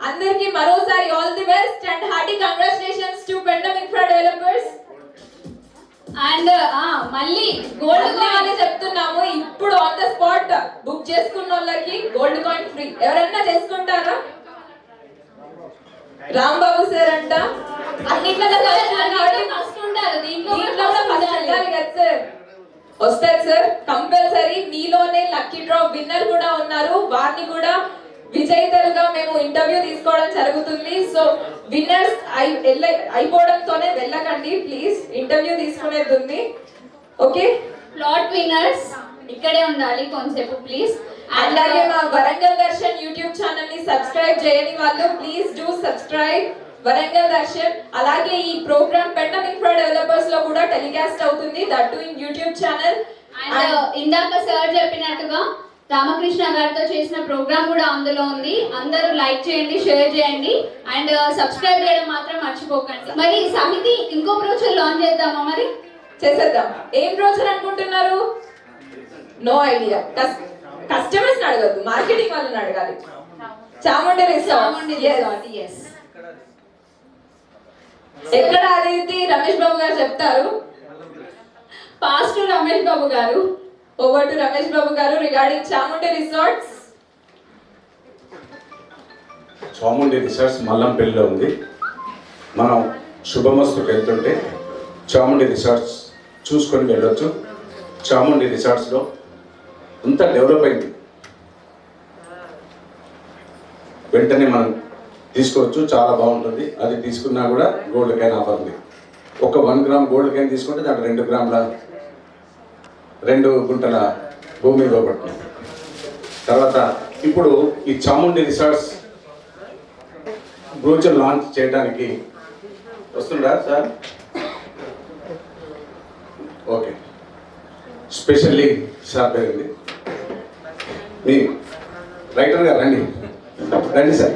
అందరికి మరోసారి all the best and hearty congratulations to Pendam infra developers. And మళ్ళీ గోల్డ్ అని చెప్తున్నాము, ఇప్పుడు ఆన్ ద స్పాట్ బుక్ చేసుకున్న వాళ్ళకి గోల్డ్ కాయిన్ ఫ్రీ. ఎవరైనా చేసుకుంటారా? రాంబాబు సార్ అంట అన్నిట్లో ఫస్ట్ ఉంటారు, దీంట్లో దీంట్లో కూడా ఫస్ట్ ఉండాలి కదా సార్. వస్తారు సార్ కంపల్సరీ. మీలోనే లక్కీ డ్రా విన్నర్ కూడా ఉన్నారు, వారిని కూడా విజేతలుగా మేము ఇంటర్వ్యూ తీసుకోవడం జరుగుతుంది. సో విన్నర్స్ అయిపోవడంతోనే వెళ్ళకండి ప్లీజ్, ఇంటర్వ్యూ తీసుకునేది ఉంది. ఓకే, ప్లాట్ విన్నర్స్ ఇక్కడే ఉండాలి కొంచెంసేపు ప్లీజ్. అలాగే మా వరంగల్ దర్శన్ యూట్యూబ్ ఛానల్ ని సబ్స్క్రైబ్ చేయని వాళ్ళు please do subscribe Warangal Darshan. అలాగే ఈ ప్రోగ్రామ్ పెండమ్ ఇన్ఫ్రా డెవలపర్స్ లో కూడా టెలికాస్ట్ అవుతుంది, that to in YouTube channel. And ఇందాక సార్ చెప్పినట్టుగా రామకృష్ణ గారితో చేసిన ప్రోగ్రామ్ కూడా అందులో ఉంది. అందరూ లైక్ చేయండి, షేర్ చేయండి అండ్ సబ్స్క్రైబ్ చేయడం మాత్రం మర్చిపోకండి. మరి సాహితి, ఇంకో బ్రోచర్ లాంచ్ చేద్దామా? మరి చేసేద్దాం. ఏం బ్రోచర్ అనుకుంటున్నారు? No idea. కస్టమర్స్ అడగద్దు, మార్కెటింగ్ వాళ్ళని అడగాలి. Chamundi resort. Chamundi Yes. Resort, yes. ఎక్కడ అనేది రమేష్ బాబు గారు చెప్తారు. పాస్ టు రమేష్ బాబు గారు. ఓవర్ టు రమేష్ బాబు గారు regarding Chamundi resorts. Chamundi resorts మల్లంపల్లిలో ఉంది. మనం శుభమస్తుకు వెళ్తుంటే చాముండి రిసార్ట్స్ చూసుకొని వెళ్ళొచ్చు. చాముండి రిసార్ట్స్లో అంతా డెవలప్ అయింది, వెంటనే మనం తీసుకోవచ్చు, చాలా బాగుంటుంది. అది తీసుకున్నా కూడా గోల్డ్ కాయిన్ ఆఫర్ ఉంది. ఒక 1 గ్రామ్ గోల్డ్ కాయిన్ తీసుకుంటే దాంట్లో 2 గ్రాముల 2 గుంటల భూమి ఇవ్వబడుతుంది. తర్వాత ఇప్పుడు ఈ చాముండి రిసార్ట్స్ బ్రోచర్ లాంచ్ చేయడానికి వస్తుందా సార్? ఓకే, స్పెషల్లీ సార్ పేరుంది. మీ రైటర్ గారు రండి రండి సార్.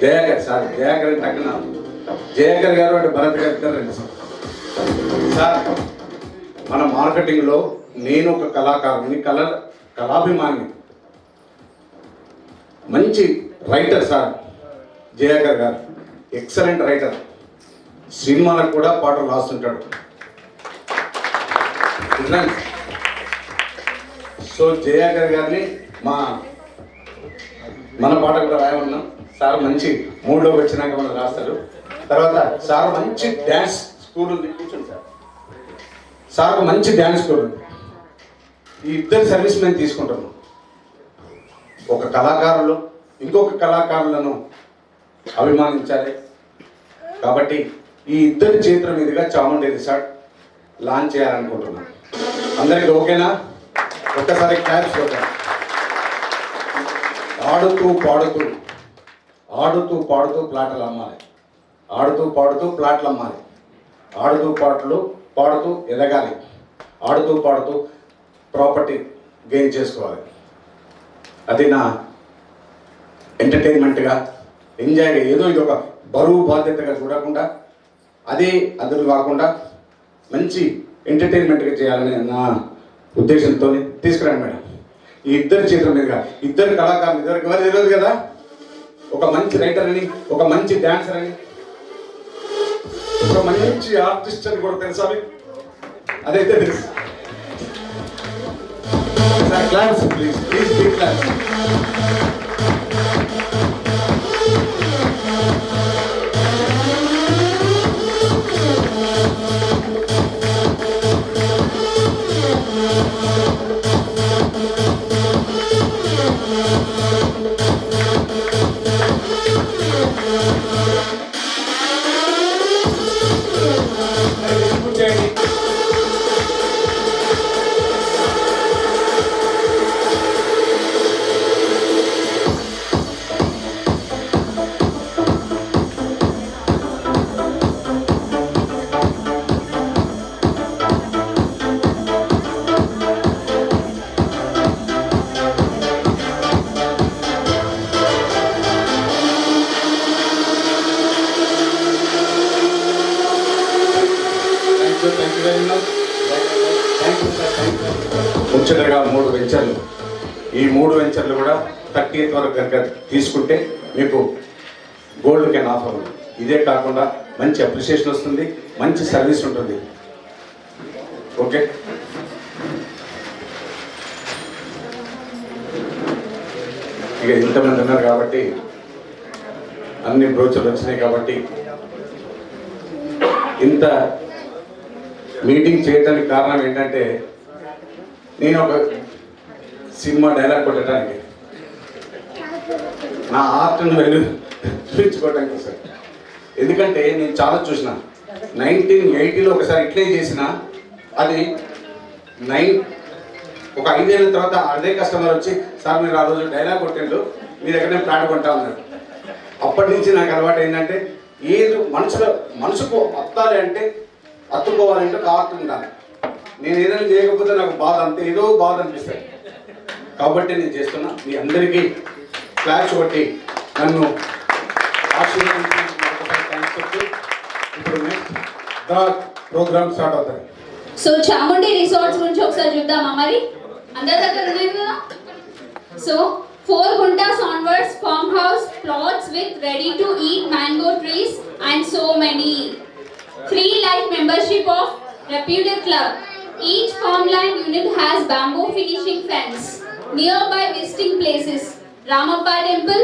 జయాకర్ సార్, జయాకర్ టక్కున జయాకర్ గారు అంటే భరత్ గారు రండి సార్. సార్, మన మార్కెటింగ్లో నేను ఒక కళాకారుని, కళాభిమాని, మంచి రైటర్ సార్ జయాకర్ గారు. ఎక్సలెంట్ రైటర్, సినిమాలకు కూడా పాటలు రాస్తుంటాడు. సో జయాకర్ గారిని మన పాట కూడా రాయమన్నాం. సార్ మంచి మూడ్లోకి వచ్చినాక మనం రాస్తారు. తర్వాత సార్ మంచి డ్యాన్స్ స్కూల్ ఉంది, కూర్చోండి సార్. సార్ మంచి డ్యాన్స్ స్కూల్ ఉంది. ఈ ఇద్దరు సర్వీస్ మేము తీసుకుంటున్నాం. ఒక కళాకారులు ఇంకొక కళాకారులను అభిమానించాలి కాబట్టి ఈ ఇద్దరి చేతుల మీదుగా చాముండి రిసార్ట్ లాంచ్ చేయాలనుకుంటున్నాం. అందరికీ ఓకేనా? ఒక్కసారి క్లాప్స్ కొట్టాలి. ఆడుతూ పాడుతూ ప్లాట్లు అమ్మాలి. ఆడుతూ పాడుతూ ప్లాట్లు అమ్మాలి. ఆడుతూ పాడుతూ ఎదగాలి. ఆడుతూ పాడుతూ ప్రాపర్టీ గెయిన్ చేసుకోవాలి. అది నా ఎంటర్టైన్మెంట్గా, ఎంజాయ్గా, ఏదో ఇది ఒక బరువు బాధ్యతగా చూడకుండా, అదే అదులు కాకుండా మంచి ఎంటర్టైన్మెంట్గా చేయాలని నా ఉద్దేశంతో తీసుకురండి మేడం. ఈ ఇద్దరి చేతుల మీదుగా ఇద్దరు కళాకారులు, ఇద్దరికి ఎవరు తెలియదు కదా, ఒక మంచి రైటర్ అని, ఒక మంచి డాన్సర్ అని, ఒక మంచి ఆర్టిస్ట్ అని కూడా తెలుసా మీకు? అదైతే తెలుసు. Claps please, please big claps. ముచ్చటగా 3 వెంచర్లు, ఈ 3 వెంచర్లు కూడా 30th వరకు కనుక తీసుకుంటే మీకు గోల్డ్ కాయిన్ ఆఫర్ ఉంది. ఇదే కాకుండా మంచి అప్రిషియేషన్ వస్తుంది, మంచి సర్వీస్ ఉంటుంది. ఓకే, ఇక ఇంతమంది ఉన్నారు కాబట్టి, అన్ని బ్రోచర్లు వచ్చినాయి కాబట్టి, ఇంత మీటింగ్ చేయడానికి కారణం ఏంటంటే, నేను ఒక సినిమా డైలాగ్ కొట్టడానికి, నా ఆర్ట్ని చూపించుకోవడానికి సార్. ఎందుకంటే నేను చాలా చూసిన, 1980లో ఒకసారి ఇట్లే చేసిన, అది ఒక 5 ఏళ్ళ తర్వాత అదే కస్టమర్ వచ్చి, సార్ మీరు ఆ రోజు డైలాగ్ కొట్టిండు, మీ దగ్గర నేను ప్లాట్ కొంటా ఉన్నాడు. అప్పటి నుంచి నాకు అలవాటు ఏంటంటే, ఏదో మనసుకు అత్తాలి అంటే, అత్తుకోవాలంటే ఒక ఆర్ట్ ఉండాలి. నేను ఏదైనా చేయకపోతే నాకు బాధ, అంతే ఏదో బాధ అనిపిస్తుంది. కాబట్టి నేను చేస్తున్నా. మీ అందరికీ క్లాస్ కొట్టి నన్ను ఆశీర్వదించి ఇప్పుడు ప్రోగ్రామ్ స్టార్ట్ అవుతాయి. సో చాముండి రిసార్ట్స్ గురించి ఒకసారి చూద్దామా మరి? అందరి దగ్గర ఉన్నాయి కదా. So 4 guntas onwards, farmhouse plots with ready-to-eat mango trees and so many. Free life membership of reputed club. Each farmland unit has bamboo finishing fence. Nearby visiting places: Ramappa Temple,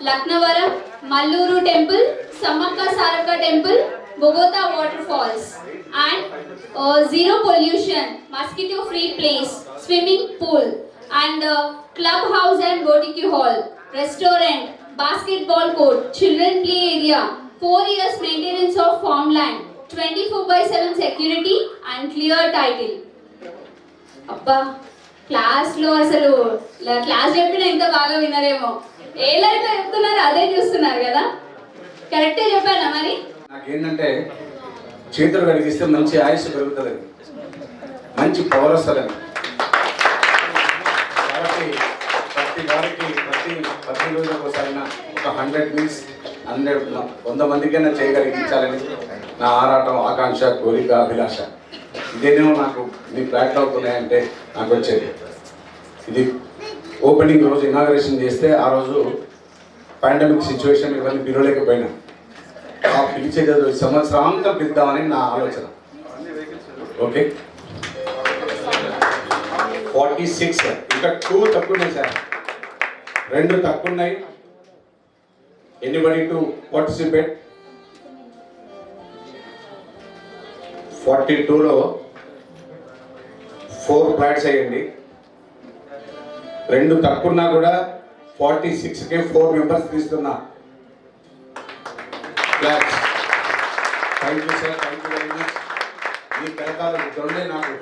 Laknavaram, Malluru Temple, Samakka Saraka Temple, Bogota Waterfalls, and zero pollution, mosquito-free place, swimming pool, and clubhouse and boutique hall, restaurant, basketball court, children play area, 4 years maintenance of farmland, 24/7 security and clear title. అబ్బా క్లాస్లో అసలు class చెప్పిన ఎంత బాగా వినరేమో, ఏ life చెప్తున్నారు అదే చూస్తున్నారు కదా. కరెక్టే చెప్పానా మరి? నాకేంటంటే చేతులు కడిగిస్తే మంచి ఆయుష్ పెరుగుతుందని, మంచి పవర్ వస్తుందని. కాబట్టి ప్రతి వారికి ప్రతి రోజులకు ఒకసారి ఒక 100 మీల్స్ 100 మందికైనా చేయగలిగించాలని నా ఆరాటం, ఆకాంక్ష, కోరిక, అభిలాష. ఇదేనేమో నాకు మీ ఫ్లాట్లు అవుతున్నాయంటే నాకు వచ్చేది. ఇది ఓపెనింగ్ రోజు ఇనాగరేషన్ చేస్తే ఆ రోజు పాండమిక్ సిచ్యువేషన్ ఇవన్నీ పిలవలేకపోయినా ఆ పిలిచేది సంవత్సరాంతం పిలుద్దామని నా ఆలోచన. ఓకే 46 ఇంకా 2 తక్కువ ఉన్నాయి సార్, 2 తక్కువ ఉన్నాయి. Anybody to participate? 42లో 4 ఫ్లాట్స్ అయ్యండి. 2 తక్కువన్నా కూడా 46కే 4 మెంబర్స్ తీస్తున్నా flats. Thank you sir, thank you very much. ఈ ప్రయత్నాలు ఇద్దరుండే నాకు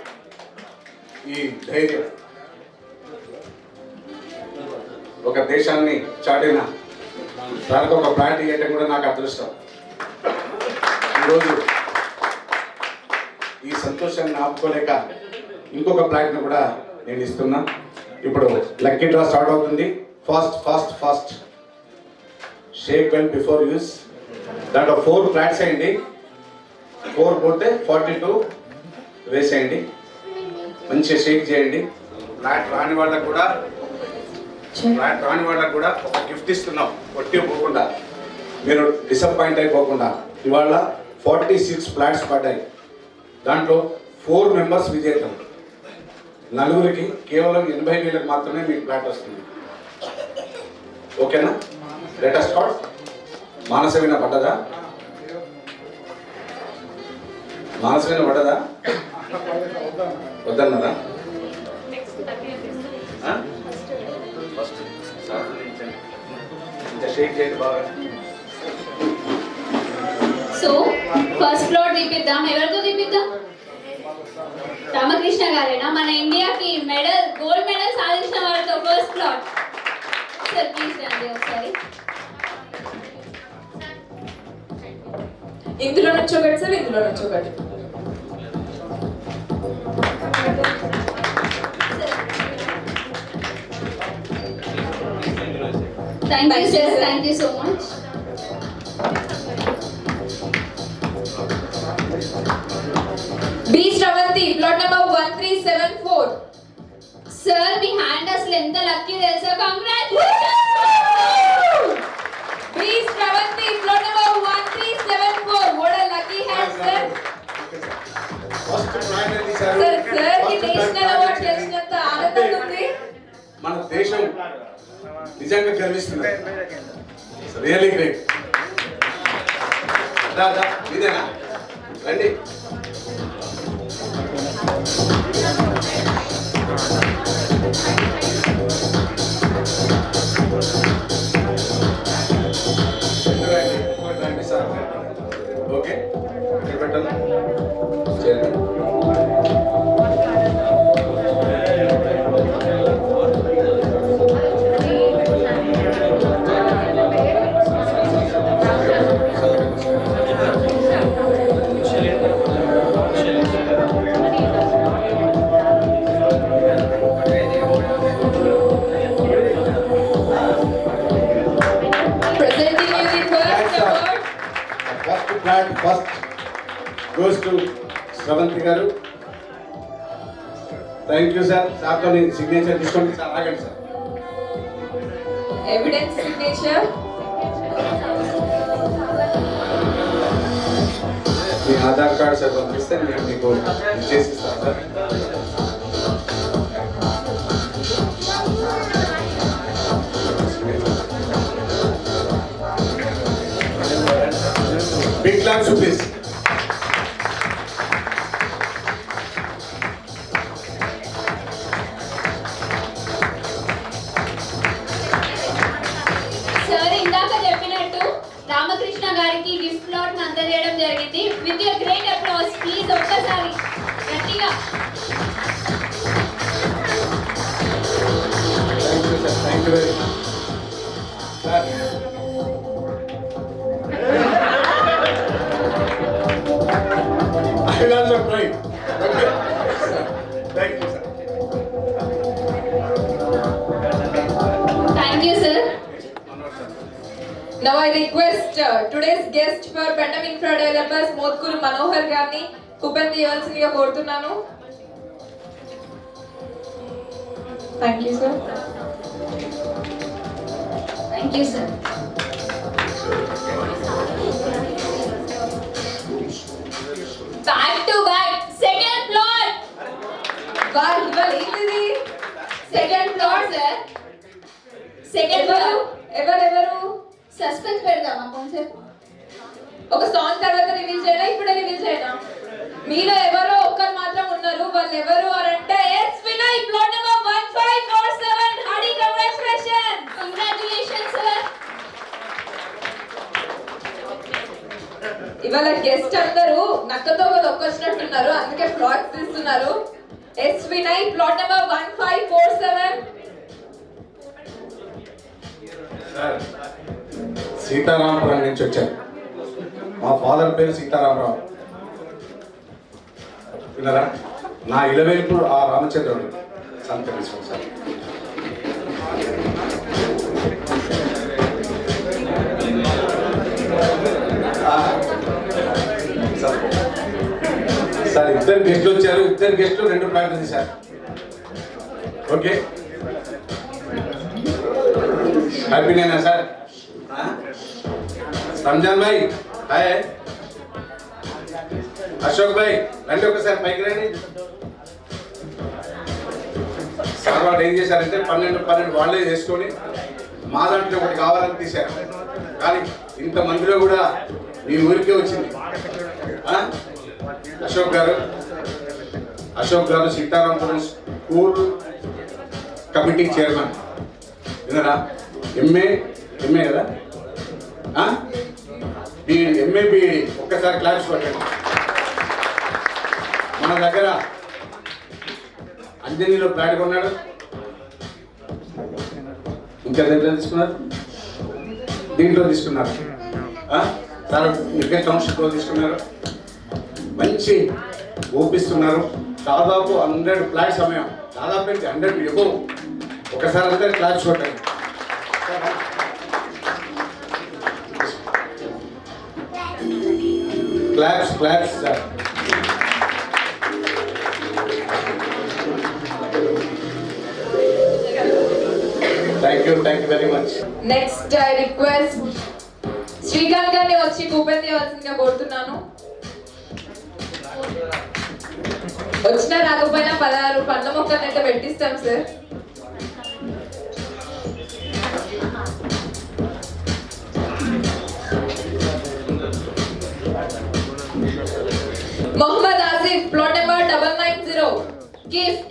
ఈ ధైర్యం. ఒక దేశాన్ని చాటిన దానికి ఒక ఫ్లాట్ ఇవ్వటం కూడా నాకు అదృష్టం. ఈరోజు ఈ సంతోషాన్ని ఆపుకోలేక ఇంకొక ఫ్లాట్ను కూడా నేను ఇస్తున్నా. ఇప్పుడు లక్కీ డ్రా స్టార్ట్ అవుతుంది. Fast shake well before use. దాంట్లో 4 ఫ్లాట్స్ వేయండి. 4 పోతే 42 వేసేయండి. మంచిగా షేక్ చేయండి. ఫ్లాట్ రాని వాళ్ళకు కూడా ఒక గిఫ్ట్ ఇస్తున్నాం, కొట్టి పోకుండా, మీరు డిసప్పాయింట్ అయిపోకుండా. ఇవాళ 46 ఫ్లాట్స్ పడ్డాయి. దాంట్లో 4 మెంబర్స్ విజేతం. 4కి కేవలం 80,000 మాత్రమే మీకు ఫ్లాట్ వస్తుంది. ఓకేనా? Let us start. మానసమైన పడ్డదా? మానసమైన పడ్డదా? వద్దన్నదా? ఇంకా షేక్ చేయండి బాగా. సో ఫస్ట్ ప్లాట్ తీపిద్దాం. ఎవరితో తీపిద్దాం? రామకృష్ణ గారేనా? మన ఇండియాకి గోల్డ్ మెడల్ సాధించిన వారితో ఫస్ట్ ప్లాట్. సార్ ప్లీజ్ రండి ఒకసారి. ఇందులో నుంచి ఒకటి సార్, ఇందులో నుంచి ఒకటి. Thank you sir, thank you so much. B Sravanthi, plot number 1374. Sir మీ హ్యాండ్ అసలు ఎంత లక్కీ తెలుసా? Congratulations. B Sravanthi, plot number 1374. What a lucky hand sir. First flat అది సార్ కి నేషనల్ అవార్డు చేసినంత ఆనందంగా ఉంది. మన దేశం నిజంగా గర్విస్తుంది. Really great. దాదా ఇదేనా? రండి. రండి సార్. ఓకే పెట్టండి. చేయండి. Presenting you the first award. First flat first goes to Sravanthi గారు. Thank you sir. సార్తో సిగ్నేచర్ తీసుకోండి సార్. ఆగండి సార్. Evidence signature. మీ ఆధార్ కార్డ్ సార్ పంపిస్తే నేను మీకు చేసిస్తాను sir. Big claps please. Sir ఇందాక చెప్పినట్టు రామకృష్ణ గారికి గిఫ్ట్ ప్లాట్ అందజేయడం జరిగింది. With your great applause please ఒక్కసారి గట్టిగా. Thank you very much sir. I will also try. Okay. Thank you, sir. Thank you sir. Now I request today's guest for Pendam Infra Developers Motkur Manohar గారిని coupon తీయవలసిందిగా కోరుతున్నాను. Thank you sir. Thank you sir. Back to back second floor. ఇవాళ ఏంటిది? Second floor sir. Second floor. ఎవరెవరు? Suspense పెడదామా కొంచెం? ఒక song తర్వాత రివీల్ చేయనా, ఇప్పుడే రివీల్ చేయనా? మీలో ఎవరో ఒక్కరు మాత్రం ఉన్నారు. వాళ్ళు ఎవరు అని అంటే S Vinay, plot number 1547. Hearty congratulation. Congratulations sir. ఇవాళ గెస్ట్ అందరూ నక్కతో ఒక్కొచ్చినట్టున్నారు, అందుకే ప్లాట్స్ తీస్తున్నారు. S Vinay, plot number 1547. Sir, Sitaramapuram నుంచి వచ్చాను. మా ఫాదర్ పేరు సీతారామరావు. విన్నారా? నా ఇలవేల్పు ఆ రామచంద్రుడు సంతరించుకోండి సార్. సార్ ఇద్దరు గెస్ట్లు వచ్చారు. ఇద్దరు గెస్ట్లు 2 ప్లాట్లు తీశారు. ఓకే, హ్యాపీనేనా సార్? రంజాన్ భాయ్ హాయ్. అశోక్ భాయ్ రండి, ఒకసారి పైకి రండి. సార్ వాళ్ళు ఏం చేశారంటే 12 వాళ్ళే చేసుకొని మా దాంట్లో ఒకటి కావాలని తీశారు. కానీ ఇంతమందిలో కూడా మీ ఊరికే వచ్చింది. Ashok garu Sitarampuram school committee chairman. విన్నారా? ఎంఏ కదా, ఎంఏ బిఈడి. ఒక్కసారి క్లాస్ పట్టండి. మన దగ్గర అంజనీలో ఫ్లాట్ కొన్నాడు. ఇంకా దేంట్లో తీసుకున్నారు? దీంట్లో తీసుకున్నారు. చాలా క్రికెట్ టౌన్షిప్లో తీసుకున్నారు. మంచి ఓపిస్తున్నారు. దాదాపు 100 ఫ్లాట్ సమయం, దాదాపు 100 ఎబో. ఒకసారి అందరు క్లాస్ కొట్టండి. Claps sir. Thank you very much. Next I request Srikanth గారిని వచ్చి కూపన్ తీయవలసిందిగా కోరుతున్నాను. వచ్చినా రాకపోయినా 16 పండ్ల మొక్కలను అయితే పెట్టిస్తాం sir. Mohammed Asif, plot number 990. Gift.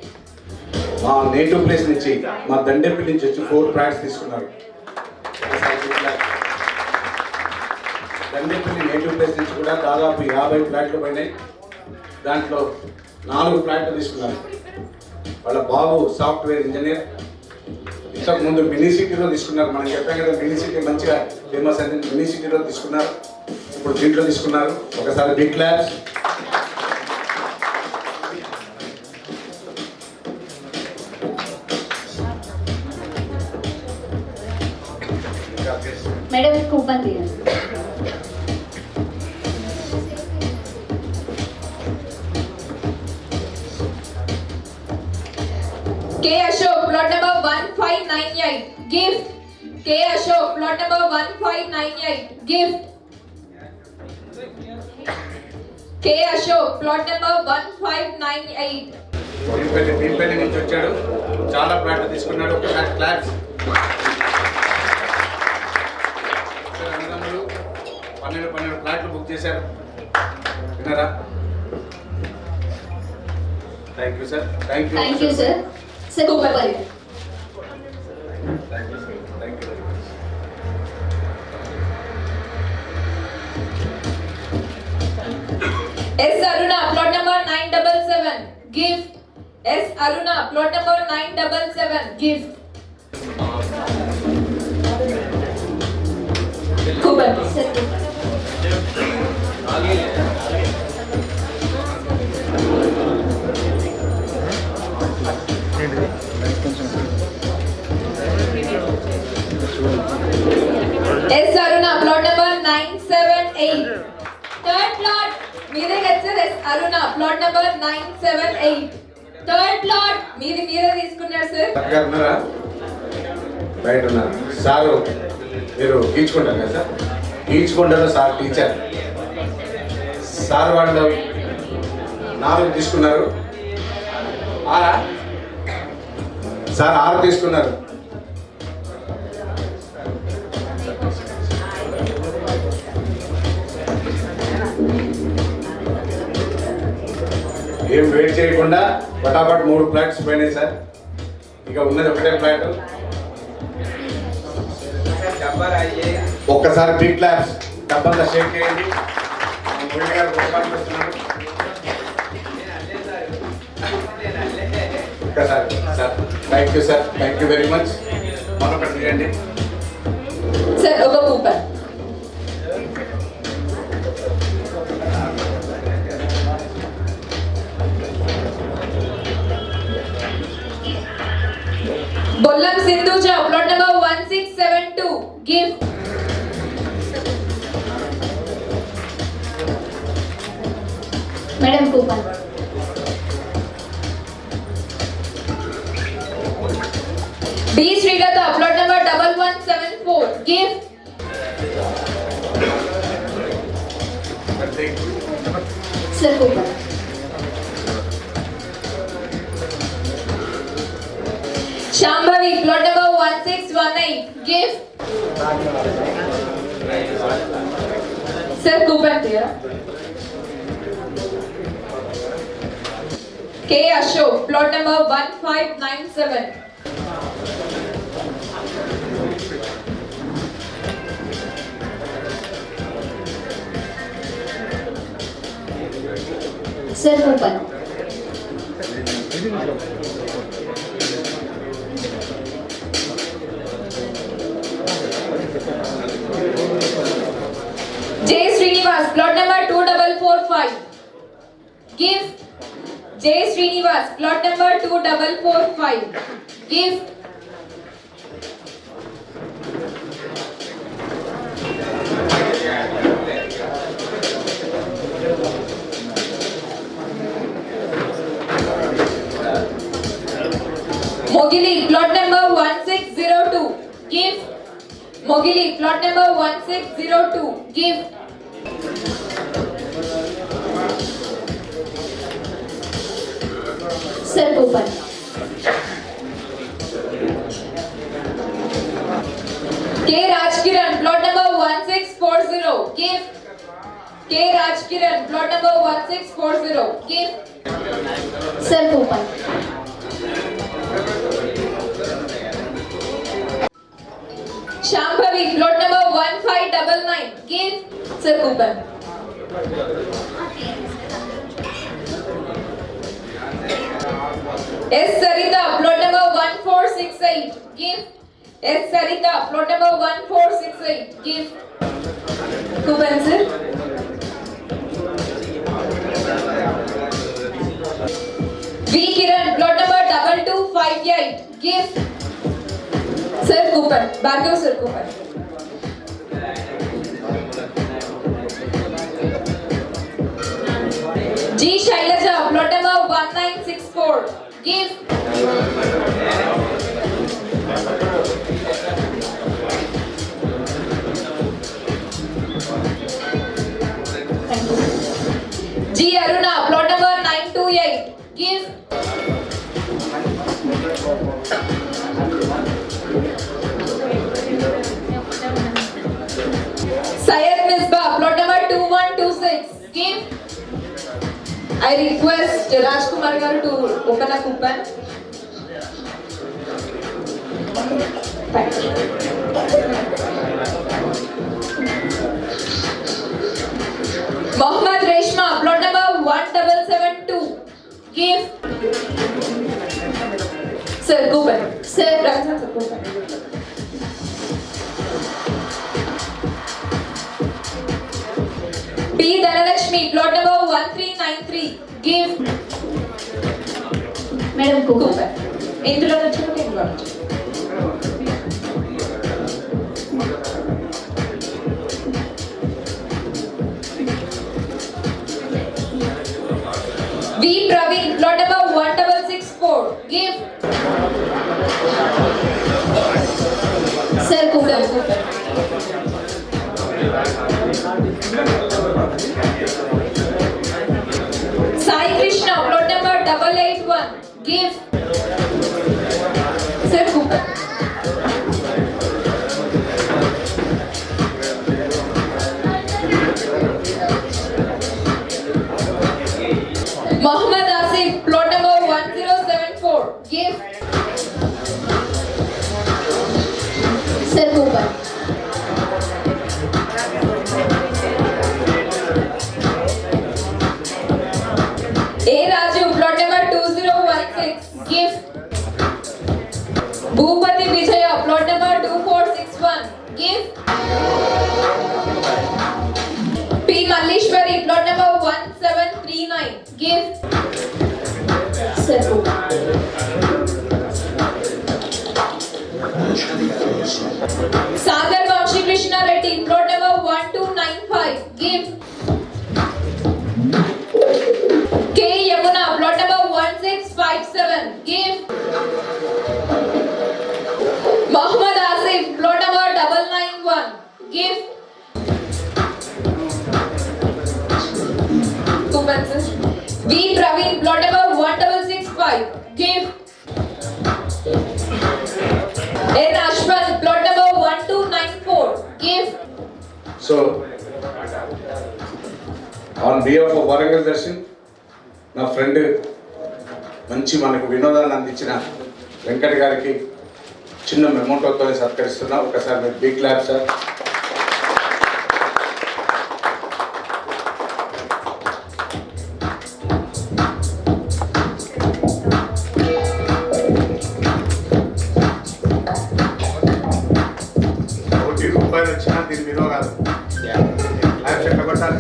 మా నేటివ్ ప్లేస్ నుంచి, మా దండేపల్లి నుంచి వచ్చి 4 ఫ్లాట్స్ తీసుకున్నారు. దండేపల్లి నేటివ్ ప్లేస్ నుంచి కూడా దాదాపు 50 ఫ్లాట్లు పోయినాయి. దాంట్లో 4 ఫ్లాట్లు తీసుకున్నారు. వాళ్ళ బాబు సాఫ్ట్వేర్ ఇంజనీర్. ఇంతకుముందు మినీ సిటీలో తీసుకున్నారు. మనం చెప్పాం కదా, మినీ సిటీ మంచిగా ఫేమస్ అయింది. మినీ సిటీలో తీసుకున్నారు, ఇప్పుడు దీంట్లో తీసుకున్నారు. ఒకసారి బిగ్ క్లాప్స్. మేడం కూపన్ తీయండి. K Ashok, plot number 1598. Gift. K Ashok, plot number 1598, gift. K Ashok, plot number 1598. వీపల్లి నుంచి వచ్చాడు, చాలా ప్లాట్లు తీసుకున్నాడు. ఒకసారి క్లాప్స్. అన్నదమ్ములు 12 ఫ్లాట్లు బుక్ చేశారు, విన్నారా? Thank you sir. Thank you sir. Sir coupon. S Aruna, plot number 977, gift. S Aruna, plot number 977, gift. Coupon. S Aruna, plot number 978. Third plot. మీరే కదా sir. S Aruna, plot number 978. Third plot. మీరే తీసుకున్నారు sir. గారు ఉన్నారా? బయట ఉన్నారు. Sir మీరు గీచుకుంటారు కదా సార్? గీచుకుంటారు సార్. టీచర్ సార్ వాళ్ళు 4 తీసుకున్నారు. 6 సార్ 6 తీసుకున్నారు. ఏం వెయిట్ చేయకుండా పటాపట్ 3 ఫ్లాట్స్ పోయినాయి సార్. ఇక ఉన్నది ఒకటే ఫ్లాట్. ఒక్కసారి బిగ్ క్లాప్స్ డబ్బంతా షేక్ చేయండి. మురళి గారు గొప్పలు వస్తున్నారు. ఒక్కసారి sir. Thank you sir. Thank you very much. మరొకటి చేయండి సార్. ఒక coupon. Bollam Sindhuja, plot number 1672, gift. Madam coupon. D Srilata, plot number 1174, gift. Sir coupon. Shambhavi, plot number 1618, gift. Sir, coupon there. K Ashok, plot number 1597. Sir coupon. J Srinivas, plot number 2445, gift. J Srinivas, plot number 2445, gift. Mogili, plot number 1602, gift. Mogili, plot number 1602, gift. Sir coupon. K Rajkiran, plot number 1640, gift. K Rajkiran, plot number 1640, gift. Sir coupon. Shambhavi, plot number 1599, gift. Sir, coupon. S Sarita, plot number 1468, gift. S Sarita, plot number 1468, gift. Coupon, sir. V Kiran, plot number 2258, gift. Sir, coupon. Bhargav sir, coupon. G Shailaja, plot number 1964, gift. Give. I request Rajkumar garu to open a coupon. Thank you. Mohammad Reshma, plot number 1772. Give. Sir, coupon. Sir. Ramzan sir, coupon. P. Dhanalakshmi, plot number 1393. Give. Madam coupon. Coupon. ఇందులో నుంచి కూడా ఇందులో నుంచి. V. Praveen, plot number 1664. Give. Sir coupon. Sai Krishna, plot number 881. Give. Sir, coupon. Mohammad Asif, plot number 1074. Give. Sir coupon. A. Raju, plot number 2016. Give. Bhupati Vijaya, plot number 2461. Give. P. Malleshwari, plot number 1739. Give. Sir coupon. Sagar Vamshi Krishna Reddy, plot number 1295. Give. K. Yamuna, plot number 1657. Give. Mohammad Asif, plot number 991. Give. Coupon, sir. V. Praveen, plot number 1665. Give. N. Ashwin, plot number 1294. Give. So on behalf of Warangal Darshan నా friend మంచి మనకు వినోదాన్ని అందించిన వెంకట్ గారికి చిన్న మెమోటోతో సత్కరిస్తున్నా. ఒకసారి మీరు big clap sir. రూపాయలు వచ్చినా దీని విలువ కాదు. క్లాప్స్ ఎట్లా కొట్టాలి?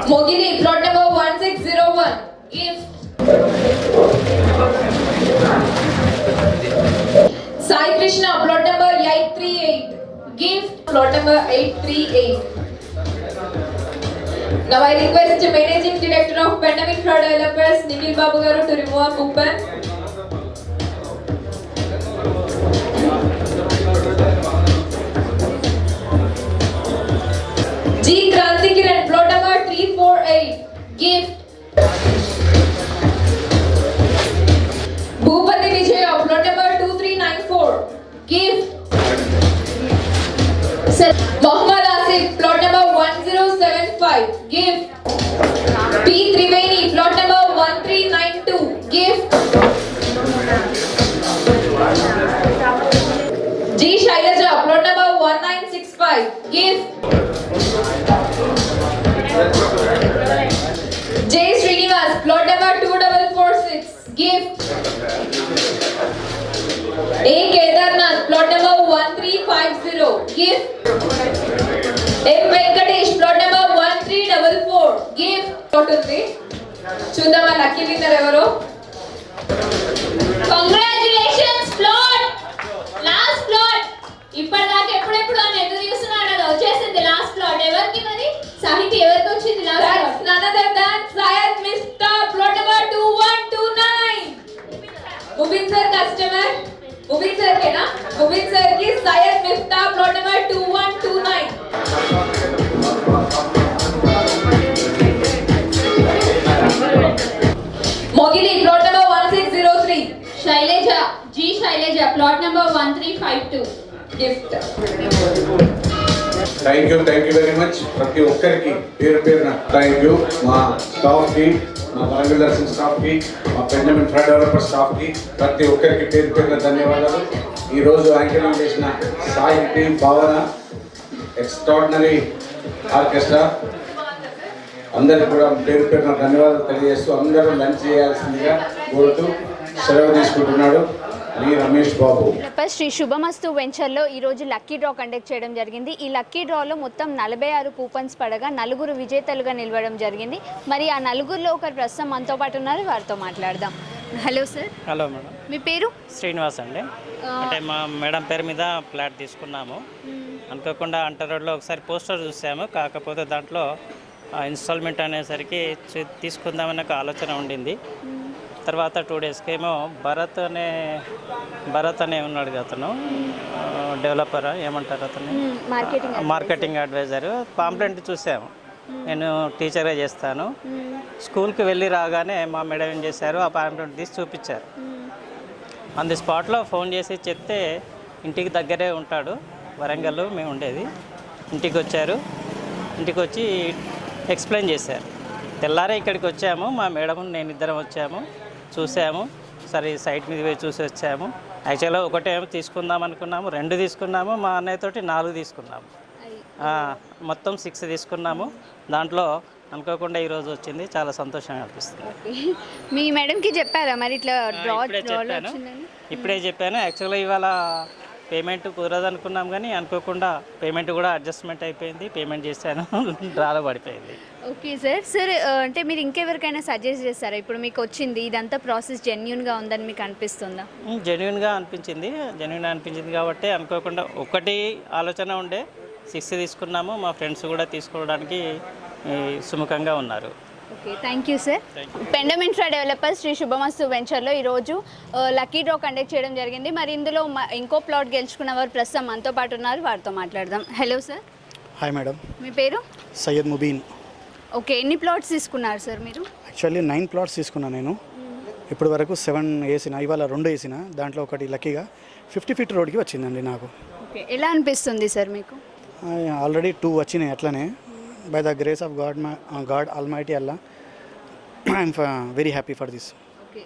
Mogili, plot number 1601. Give. Sai Krishna, plot number 838. Give. Plot number 838. Now I request the Managing Director of Pandemic Fraud Developers, Nikhil Babu garu, to remove a coupon. G. Kranti Kiran, plot number 348. Give. Bhupati Vijaya, plot number 2394. Give. Sir. Mohammad Asif, plot number 1075. Give. P. Triveni, plot number 1392. Give. G. Shailaja, plot number 1965. Give. J. Srinivas, plot number 2446. Give. A. Kedarnath, plot number 1350. Give. M. Venkatesh, plot number 1344. Give. Plot ఉంది. చూద్దామా lucky winner ఎవరో. Congratulations plot. Last plot. ఇప్పటిదాకా ఎప్పుడెప్పుడు అని ఎదురు చూస్తున్నాడు కదా, వచ్చేసింది లాస్ట్ ప్లాట్. ఎవరికి మరి సాహితీ ఎవరికి వచ్చింది last That's plot? none other than Syed Mista, plot number 2129. Mubin sir customer. Mubin sir केना? Mubin sir की Syed Mista, plot number 2129. Mogili, plot Shailaja, G Shailaja, plot number 1352. Gift. Thank you very much. ప్రతి ఒక్కరికి పేరు పేరున thank you. మా స్టాఫ్కి, మా బాంగ్లా దర్శన్ స్టాఫ్కి, మా బెంజమిన్ ఫ్రెడ్ డెవలపర్ స్టాఫ్కి ప్రతి ఒక్కరికి పేరు పేరున ధన్యవాదాలు. ఈరోజు యాంకరింగ్ చేసిన సాహిత్య భావన, ఎక్స్ట్రాడినరీ ఆర్కెస్ట్రా అందరికి కూడా పేరు పేరున ధన్యవాదాలు తెలియజేస్తూ అందరూ లంచ్ చేయాల్సిందిగా కోరుతూ సెలవు తీసుకుంటున్నాడు మీ రమేష్ బాబు. శ్రీ శుభమస్తు వెంచర్లో ఈరోజు లక్కీ డ్రా కండక్ట్ చేయడం జరిగింది. ఈ లక్కీ డ్రాలో మొత్తం 46 కూపన్స్ పడగా 4 విజేతలుగా నిలవడం జరిగింది. మరి ఆ 4గురిలో ఒకరు ప్రస్తుతం మనతో పాటు ఉన్నారు, వారితో మాట్లాడదాం. Hello sir. Hello madam. మీ పేరు? శ్రీనివాస్ అండి. అంటే మా మేడం పేరు మీద ఫ్లాట్ తీసుకున్నాము. అనుకోకుండా అంటర్ రోడ్లో ఒకసారి పోస్టర్ చూసాము, కాకపోతే దాంట్లో ఇన్స్టాల్మెంట్ అనేసరికి తీసుకుందామని ఒక ఆలోచన ఉండింది. తర్వాత 2 డేస్కి ఏమో భరత్ అనే ఉన్నాడు అతను, డెవలపర్ ఏమంటారు అతను, మార్కెటింగ్ అడ్వైజర్. పాంప్లెంట్ చూసాము. నేను టీచర్గా చేస్తాను. స్కూల్కి వెళ్ళి రాగానే మా మేడం ఏం చేశారు, ఆ పాంప్లెంట్ తీసి చూపించారు. ఆన్ ది స్పాట్లో ఫోన్ చేసి చెప్తే ఇంటికి దగ్గరే ఉంటాడు, వరంగల్ మేము ఉండేది. ఇంటికి వచ్చారు. ఇంటికి వచ్చి ఎక్స్ప్లెయిన్ చేశారు. తెల్లారే ఇక్కడికి వచ్చాము, మా మేడం నేను ఇద్దరం వచ్చాము, చూసాము. సరే సైట్ మీద పోయి చూసి వచ్చాము. యాక్చువల్గా ఒకటేమో తీసుకుందాం అనుకున్నాము, 2 తీసుకున్నాము. మా అన్నయ్యతోటి 4 తీసుకున్నాము. మొత్తం 6 తీసుకున్నాము. దాంట్లో అనుకోకుండా ఈరోజు వచ్చింది, చాలా సంతోషంగా అనిపిస్తుంది. మీ మేడంకి చెప్పారా మరి ఇట్లా డ్రా? ఇప్పుడే చెప్పాను. యాక్చువల్గా ఇవాళ పేమెంట్ కుదరదు అనుకున్నాం, కానీ అనుకోకుండా పేమెంట్ కూడా అడ్జస్ట్మెంట్ అయిపోయింది. పేమెంట్ చేశాను, డ్రాలో పడిపోయింది. Okay sir. అంటే మీరు ఇంకెవరికైనా సజెస్ట్ చేస్తారా? ఇప్పుడు మీకు వచ్చింది, ఇదంతా ప్రాసెస్ జెన్యూన్గా ఉందని మీకు అనిపిస్తుందా? జెన్యూన్గా అనిపించింది కాబట్టి అనుకోకుండా ఒకటి ఆలోచన ఉండే 6 తీసుకున్నాము. మా ఫ్రెండ్స్ కూడా తీసుకోవడానికి సుముఖంగా ఉన్నారు. Okay, thank you sir. Pendam infra developers Shri Shubhamastu వెంచర్లో ఈరోజు లక్కీ డ్రా కండక్ట్ చేయడం జరిగింది. మరి ఇందులో ఇంకో ప్లాట్ గెలుచుకున్న వారు ప్రస్తుతం మనతో పాటు ఉన్నారు, వారితో మాట్లాడదాం. Hello sir. Hi madam. మీ పేరు? సయ్యద్ ముబీన్. ఓకే, ఎన్ని ప్లాట్స్ తీసుకున్నారు సార్ మీరు? యాక్చువల్లీ 9 ప్లాట్స్ తీసుకున్నాను నేను. ఇప్పటి వరకు 7 వేసిన, ఇవాళ 2 వేసిన. దాంట్లో ఒకటి లక్కీగా 50 ఫీట్ రోడ్కి వచ్చిందండి నాకు. ఓకే, ఎలా అనిపిస్తుంది సార్ మీకు? ఆల్రెడీ 2 వచ్చినాయి అట్లనే. By the grace of God almighty Allah, I'm very happy for this. Okay,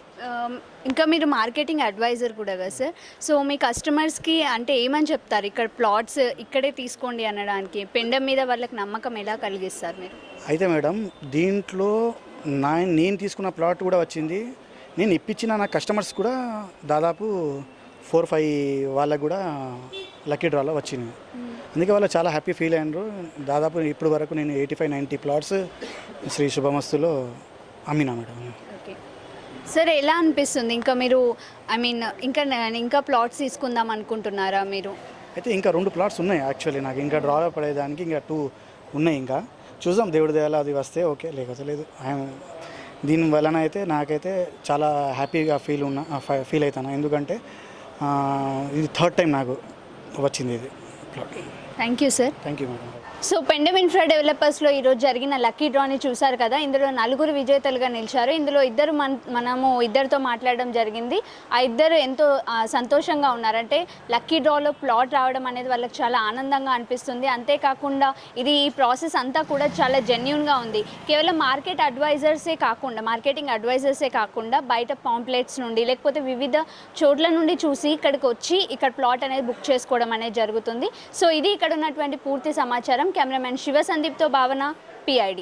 ఇంకా మీరు మార్కెటింగ్ అడ్వైజర్ కూడా కదా సార్. సో మీ కస్టమర్స్కి అంటే ఏమని చెప్తారు, ఇక్కడ ప్లాట్స్ ఇక్కడే తీసుకోండి అనడానికి? పెండమ్ మీద వాళ్ళకి నమ్మకం ఎలా కలిగిస్తారు మీరు? అయితే మేడం, దీంట్లో నేను తీసుకున్న ప్లాట్ కూడా వచ్చింది. నేను ఇప్పించిన నా కస్టమర్స్ కూడా దాదాపు 4-5 వాళ్ళకు కూడా లక్కీ డ్రాలో వచ్చింది. అందుకే వాళ్ళు చాలా హ్యాపీ ఫీల్ అయినారు. దాదాపు ఇప్పుడు వరకు నేను 85-90 ప్లాట్స్ శ్రీ శుభమస్తులో అమ్మినా మేడం. ఓకే సార్, ఎలా అనిపిస్తుంది? ఇంకా మీరు ఇంకా ప్లాట్స్ తీసుకుందాం అనుకుంటున్నారా మీరు? అయితే ఇంకా 2 ప్లాట్స్ ఉన్నాయి యాక్చువల్లీ. నాకు ఇంకా డ్రాలో పడేదానికి ఇంకా 2 ఉన్నాయి. ఇంకా చూద్దాం, దేవుడి దయలో అది వస్తే ఓకే, లేకపోతే లేదు. దీని వలన అయితే నాకైతే చాలా హ్యాపీగా ఫీల్ అవుతాను. ఎందుకంటే ఇది 3rd టైం నాకు వచ్చింది ఇది plot. Thank you sir. Thank you madam. So Pendam infra డెవలపర్స్లో ఈరోజు జరిగిన లక్కీ డ్రాని చూశారు కదా. ఇందులో 4 విజేతలుగా నిలిచారు. ఇందులో మనము ఇద్దరితో మాట్లాడడం జరిగింది. ఆ ఇద్దరు ఎంతో సంతోషంగా ఉన్నారంటే లక్కీ డ్రాలో ప్లాట్ రావడం అనేది వాళ్ళకి చాలా ఆనందంగా అనిపిస్తుంది. అంతేకాకుండా ఈ ప్రాసెస్ అంతా కూడా చాలా జెన్యూన్గా ఉంది. కేవలం మార్కెటింగ్ అడ్వైజర్సే కాకుండా బయట పాంప్లెట్స్ నుండి లేకపోతే వివిధ చోట్ల నుండి చూసి ఇక్కడికి వచ్చి ఇక్కడ ప్లాట్ అనేది బుక్ చేసుకోవడం అనేది జరుగుతుంది. సో ఇది ఇక్కడ ఉన్నటువంటి పూర్తి సమాచారం. కెమెరామెన్ శివ సందీప్తో భావన, PID.